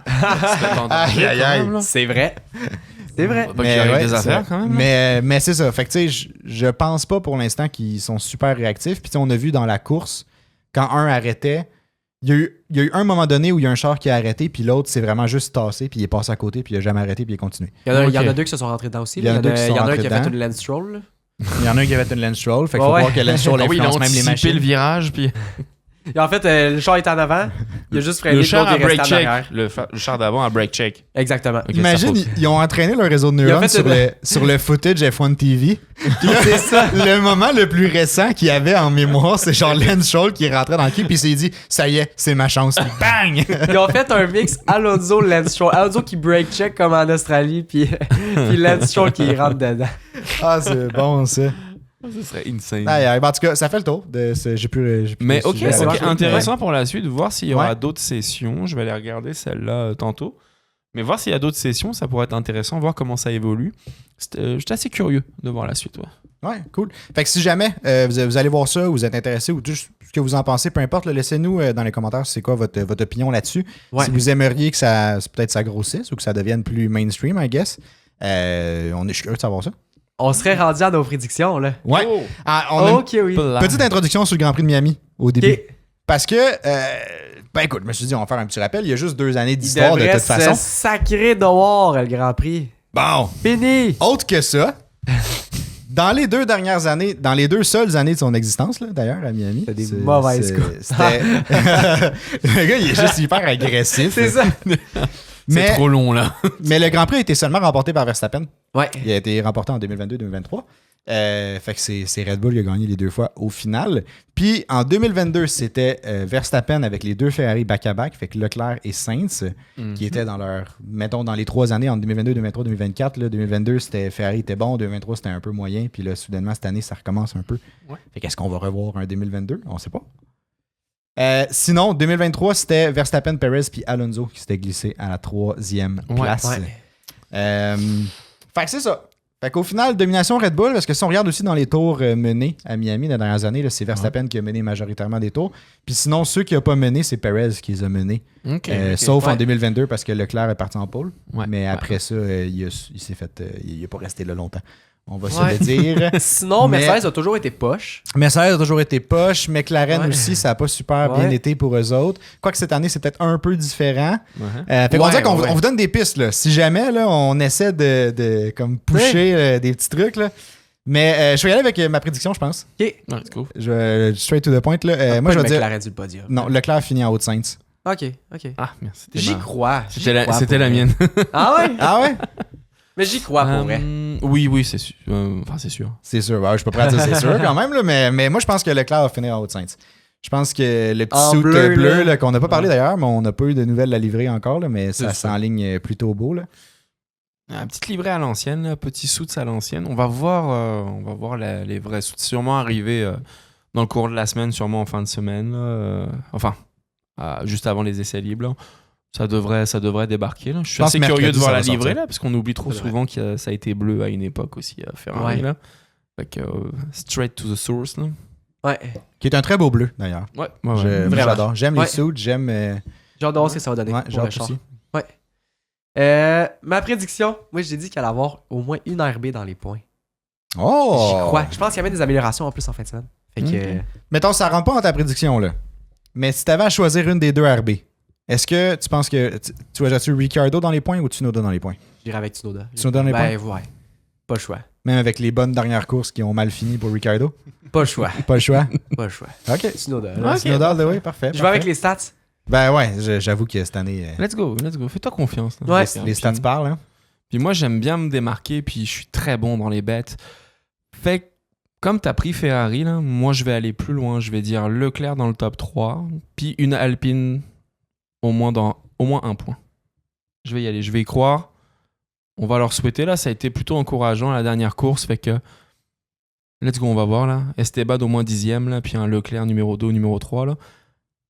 C'était en danger, Aïe, aïe, quand aïe. même, là. C'est vrai. C'est vrai. Pas qu'il arrive ouais, des c'est affaires ça. quand même. là. Mais c'est ça. Fait que tu sais, je pense pas pour l'instant qu'ils sont super réactifs. Puis tu sais, on a vu dans la course, quand un arrêtait, il y a eu un moment donné où il y a un char qui a arrêté, puis l'autre s'est vraiment juste tassé, puis il est passé à côté, puis il a jamais arrêté, puis il a continué. Il y en a Ok. deux qui se sont rentrés dedans aussi. Il y en a deux qui sont il y en a un rentrés qui a fait dedans. une Lance Stroll. là. Il y en a un qui avait une Lance Stroll, fait qu'il faut Ouais. voir que Lance Stroll Ah oui, il a influence même les anticipé le machines. virage, puis Et en fait, le char est en avant. Il a juste freiné. le char l'autre à est resté break en check. arrière. Le char d'avant à break check. Exactement. Ok, Imagine, ça faut- ils ont entraîné leur réseau de Il a neurones fait sur le footage F1 TV. C'est ça. Le moment le plus récent qu'il y avait en mémoire, c'est genre Lance Stroll qui rentrait dans le clip, puis il s'est dit « Ça y est, c'est ma chance. » Puis bang! Ils ont fait un mix Alonso-Lance Stroll. Alonso qui break check comme en Australie, puis Lance Stroll qui rentre dedans. Ah, c'est bon, ça. Ce serait insane. Aïe, aïe. Ben, en tout cas, ça fait le tour. J'ai plus Mais de ok, sujet. c'est ok, vrai. intéressant pour la suite, voir s'il y aura Ouais. d'autres sessions. Je vais aller regarder celle-là tantôt. Mais voir s'il y a d'autres sessions, ça pourrait être intéressant, voir comment ça évolue. J'étais assez curieux de voir la suite. Ouais. Ouais, cool. Fait que si jamais vous allez voir ça, vous êtes intéressé ou juste ce que vous en pensez, peu importe, là, laissez-nous dans les commentaires c'est quoi votre opinion là-dessus. Ouais. Si vous aimeriez que peut-être ça grossisse ou que ça devienne plus mainstream, I guess. Je suis curieux de savoir ça. On serait rendu à nos prédictions, là. Ouais. Oh. Ah, on a une Ok, oui. petite introduction sur le Grand Prix de Miami au début. Ok. Parce que, ben écoute, je me suis dit, on va faire un petit rappel. Il y a juste 2 années Il d'histoire de devrait toute façon. se sacrer dehors, le Grand Prix. Bon, Fini! autre que ça, dans les 2 dernières années, dans les 2 seules années de son existence, là, d'ailleurs, à Miami. C'était des mauvaises coups. C'était. Le gars, il est juste hyper agressif. C'est ça. C'est Mais, trop long là. mais le Grand Prix a été seulement remporté par Verstappen. Ouais. Il a été remporté en 2022-2023. Fait que c'est Red Bull qui a gagné les 2 fois au final. Puis en 2022, c'était Verstappen avec les 2 Ferrari back-à-back, fait que Leclerc et Sainz, qui étaient dans mettons, dans les 3 années, en 2022, 2023, 2024. Là, 2022, Ferrari était bon, 2023, c'était un peu moyen, puis là, soudainement, cette année, ça recommence un peu. Ouais. Fait qu'est-ce qu'on va revoir un 2022? On sait pas. Sinon, 2023, c'était Verstappen, Perez, puis Alonso qui s'était glissé à la 3e place. Ouais. Fait que c'est ça. Fait qu'au final, domination Red Bull, parce que si on regarde aussi dans les tours menés à Miami les dernières années, là, c'est Verstappen qui a mené majoritairement des tours. Puis sinon, ceux qui n'ont pas mené, c'est Perez qui les a menés. Ok. Sauf en Ouais. 2022 parce que Leclerc est parti en pôle. Ouais. Mais Ouais. après ça, il s'est fait. Il n'est pas resté là longtemps. On va Ouais. se le dire. Sinon, Mais- Mercedes a toujours été poche. Mercedes a toujours été poche. McLaren Ouais. aussi, ça n'a pas super bien Ouais. été pour eux autres. Quoique cette année, c'est peut-être un peu différent. Ouais. Fait qu'on Ouais, dirait qu'on ouais. on vous donne des pistes. Là. Si jamais là, on essaie de comme pusher des petits trucs. Là. Mais je vais y aller avec ma prédiction, je pense. Ok. Ouais, let's go. Je vais straight to the point. Là. Moi, je vais dire. McLaren sur le podium. Non, Leclerc finit en haut de Saints. Ok, ok. Ah, merci. c'était J'y ma- crois. C'était la mienne. Ah ouais? Ah ouais? Mais j'y crois pour vrai. Oui, c'est sûr. Enfin, c'est sûr. C'est sûr. Ouais, je suis pas prêt à dire c'est sûr quand même. Là, mais moi, je pense que Leclerc va finir en haut de Saints. Je pense que le petit En suit bleu, bleu, là. là, qu'on n'a pas parlé d'ailleurs, mais on n'a pas eu de nouvelles à livrer encore, là, mais ça C'est ça. s'enligne plutôt beau. Là. Un petit livret à l'ancienne, là, petit suits à l'ancienne. On va voir les vrais suits sûrement arriver dans le cours de la semaine, sûrement en fin de semaine. Là, juste avant les essais libres. Là. Ça devrait débarquer. Là. Je suis pense assez mercredi, curieux de voir ça la va sortir. livrée là, parce qu'on oublie trop C'est vrai. souvent que ça a été bleu à une époque aussi à Ferrari. Ouais. Là. Fait que, straight to the source. Là. Ouais. Qui est un très beau bleu d'ailleurs. Ouais, Moi, Vraiment. j'adore. J'aime Ouais. les suits, j'aime. J'ai hâte de voir ce que ça va donner. Ouais, pour j'ai le hâte char. aussi. Ma prédiction, moi j'ai dit qu'il allait avoir au moins une RB dans les points. Oh! J'y crois. Je pense qu'il y avait des améliorations en plus en fin de semaine. Fait que. Ok. Mettons, ça rentre pas dans ta prédiction, là. Mais si t'avais à choisir une des 2 RB, est-ce que tu penses que tu vas-tu Ricciardo dans les points ou Tsunoda dans les points? J'irai avec Tsunoda. Tsunoda dans les Ben ouais. Pas le choix. Même avec les bonnes dernières courses qui ont mal fini pour Ricciardo? Pas le choix. Pas le choix. Pas le choix. OK. Tsunoda. Ouais. là. Ok, Tsunoda, oui, parfait. Je vais avec les stats. Ben ouais, j'avoue que cette année, Let's go. Fais-toi confiance. Là. Ouais. les stats parlent. Hein? Puis moi, j'aime bien me démarquer, puis je suis très bon dans les bêtes. Fait que, comme t'as pris Ferrari, là, moi, je vais aller plus loin. Je vais dire Leclerc dans le top 3, puis une Alpine au moins un point. Je vais y aller, je vais y croire. On va leur souhaiter, là. Ça a été plutôt encourageant la dernière course, fait que let's go, on va voir, là. Esteban au moins 10e, là, puis un Leclerc numéro 2, numéro 3, là.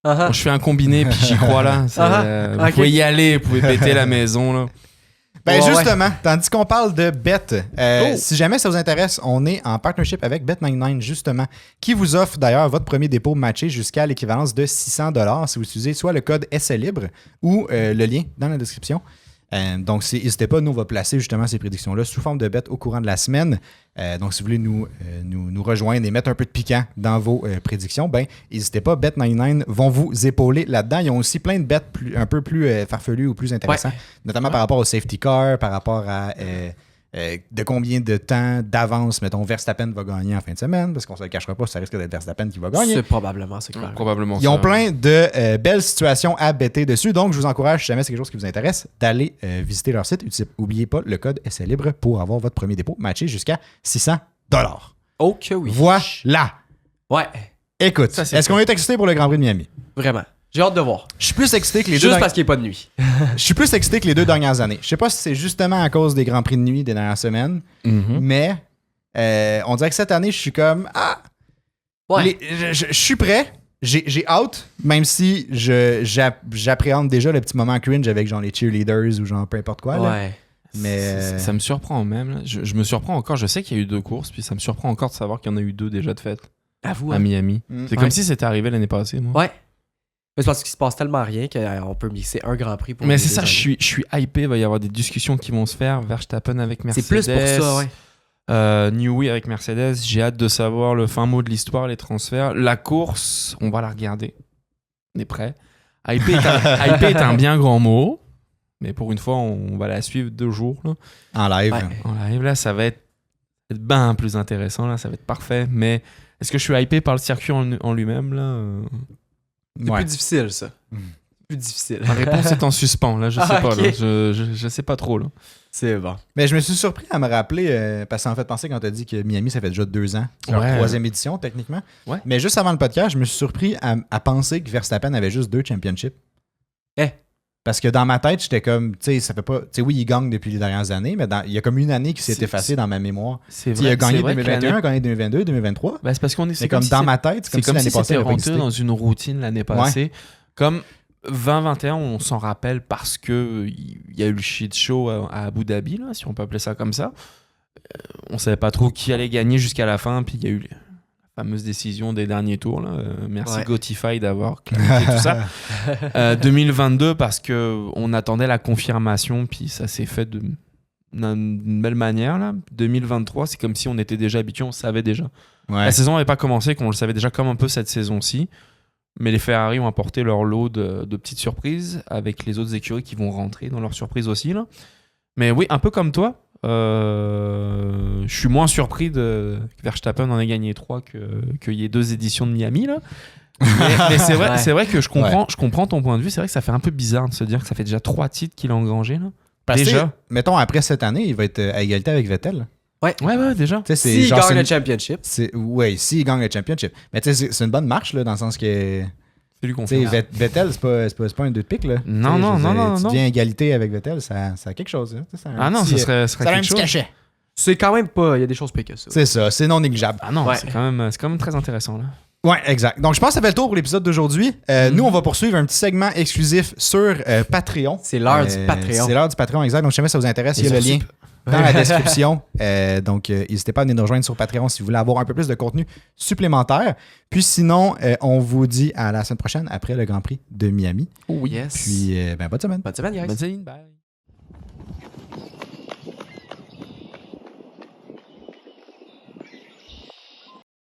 Uh-huh. Bon, je fais un combiné, puis j'y crois, là. Vous Ok. pouvez y aller, vous pouvez péter la maison, là. Ben Ouais, justement, tandis qu'on parle de bet, si jamais ça vous intéresse, on est en partnership avec Bet99 justement, qui vous offre d'ailleurs votre premier dépôt matché jusqu'à l'équivalence de 600$ si vous utilisez soit le code Essai Libre ou le lien dans la description. Donc, n'hésitez pas, nous, on va placer justement ces prédictions-là sous forme de bet au courant de la semaine. Donc, si vous voulez nous rejoindre et mettre un peu de piquant dans vos prédictions, ben n'hésitez pas, Bet99 vont vous épauler là-dedans. Ils ont aussi plein de bets un peu plus farfelus ou plus intéressants, notamment par rapport au safety car, par rapport à de combien de temps d'avance, mettons, Verstappen va gagner en fin de semaine, parce qu'on ne se le cachera pas, ça risque d'être Verstappen qui va gagner. C'est probablement, c'est clair. Probablement. Ils ont plein de belles situations à bêter dessus, donc je vous encourage, si jamais c'est quelque chose qui vous intéresse, d'aller visiter leur site. N'oubliez pas le code Essai Libre pour avoir votre premier dépôt matché jusqu'à 600$. Ok, oui. Voilà. Ouais, Écoute, Ça, c'est est-ce qu'on est excité pour le Grand Prix de Miami? vraiment. J'ai hâte de voir. Je suis plus excité que les deux. Juste parce qu'il n'y a pas de nuit. Je suis plus excité que les 2 dernières années. Je sais pas si c'est justement à cause des Grands Prix de nuit des dernières semaines, mais on dirait que cette année, je suis comme Ouais. je suis prêt. J'ai hâte, même si j'appréhende déjà le petit moment cringe avec genre les cheerleaders ou genre peu importe quoi. Là. Ouais. Mais Ça me surprend même. Là. Je me surprends encore. Je sais qu'il y a eu 2 courses, puis ça me surprend encore de savoir qu'il y en a eu 2 déjà de fait À vous, à Miami. Mm. C'est comme si c'était arrivé l'année passée, moi. Ouais. Mais c'est parce qu'il se passe tellement rien qu'on peut mixer un Grand Prix pour Mais les c'est deux ça, années. je suis hypé. Il va y avoir des discussions qui vont se faire. Verstappen avec Mercedes. C'est plus pour ça, ouais. Newey avec Mercedes. J'ai hâte de savoir le fin mot de l'histoire, les transferts. La course, on va la regarder. On est prêt. Hypé est un bien grand mot. Mais pour une fois, on va la suivre 2 jours. Là. en live. Ouais. En live, là, ça va être bien plus intéressant. Là, ça va être parfait. Mais est-ce que je suis hypé par le circuit en lui-même là C'est Ouais. plus difficile, ça. Mm. Plus difficile. Ma réponse est en suspens. Là, je sais Ah, pas. ok. Là. Je sais pas trop. Là. C'est bon. Mais je me suis surpris à me rappeler, parce qu'en fait, penser quand tu as dit que Miami, ça fait déjà 2 ans. C'est leur Ouais. 3e édition, techniquement. Ouais. Mais juste avant le podcast, je me suis surpris à penser que Verstappen avait juste 2 championships. Eh. Parce que dans ma tête, j'étais comme, tu sais, ça fait pas. Tu sais, oui, il gagne depuis les dernières années, mais il y a comme une année qui s'est C'est- effacée dans ma mémoire. C'est Tu sais, il a gagné c'est vrai que 2021, l'année- gagné 2022, 2023. Ben, c'est parce qu'on est. C'est comme dans ma tête, c'est C'est comme si l'année passée, c'était elle avait pas rentré existé. dans une routine l'année passée. Comme 2021, on s'en rappelle parce que il y a eu le shit show à Abu Dhabi, là, si on peut appeler ça comme ça. On savait pas trop qui allait gagner jusqu'à la fin, puis il y a eu la fameuse décision des derniers tours. Là. Merci Ouais. Gotify d'avoir clarifié tout ça. 2022 parce que on attendait la confirmation, puis ça s'est fait d'une belle manière. Là. 2023, c'est comme si on était déjà habitué, on savait déjà. Ouais. La saison n'avait pas commencé, qu'on le savait déjà comme un peu cette saison-ci. Mais les Ferrari ont apporté leur lot de petites surprises avec les autres écuries qui vont rentrer dans leurs surprises aussi. Là. Mais oui, un peu comme toi, je suis moins surpris que Verstappen en ait gagné 3 qu'il y ait 2 éditions de Miami. Là. Mais c'est vrai, Ouais. c'est vrai que je comprends ton point de vue. C'est vrai que ça fait un peu bizarre de se dire que ça fait déjà 3 titres qu'il a engrangé. Là. Parce que, Déjà. mettons, après cette année, il va être à égalité avec Vettel. Ouais, déjà. Tu sais, c'est S'il genre, gagne c'est le une- championship. Oui, s'il gagne le championship. Mais tu sais, c'est une bonne marche, là, dans le sens que. C'est lui qu'on Tu sais, fait. Vettel, c'est pas un 2 de pique, là. Non, Tu sais, non, je veux non, dire, non, Tu non. deviens à égalité avec Vettel, ça a quelque chose. Hein. Tu sais, Ah non, ça serait ça a un quelque petit chose. cachet. C'est quand même pas. Il y a des choses pires que ça. C'est ça, c'est non négligeable. Ah non, Ouais. c'est quand même très intéressant. Là. Ouais, exact. Donc, je pense que ça fait le tour pour l'épisode d'aujourd'hui. Nous, on va poursuivre un petit segment exclusif sur Patreon. C'est l'heure du Patreon. C'est l'heure du Patreon, exact. Donc, si jamais ça vous intéresse, il y a le lien dans la description. Donc, n'hésitez pas à venir nous rejoindre sur Patreon si vous voulez avoir un peu plus de contenu supplémentaire. Puis sinon, on vous dit à la semaine prochaine après le Grand Prix de Miami. Oui. Yes. Puis, bonne semaine. Bonne semaine, guys. Bonne semaine, bye.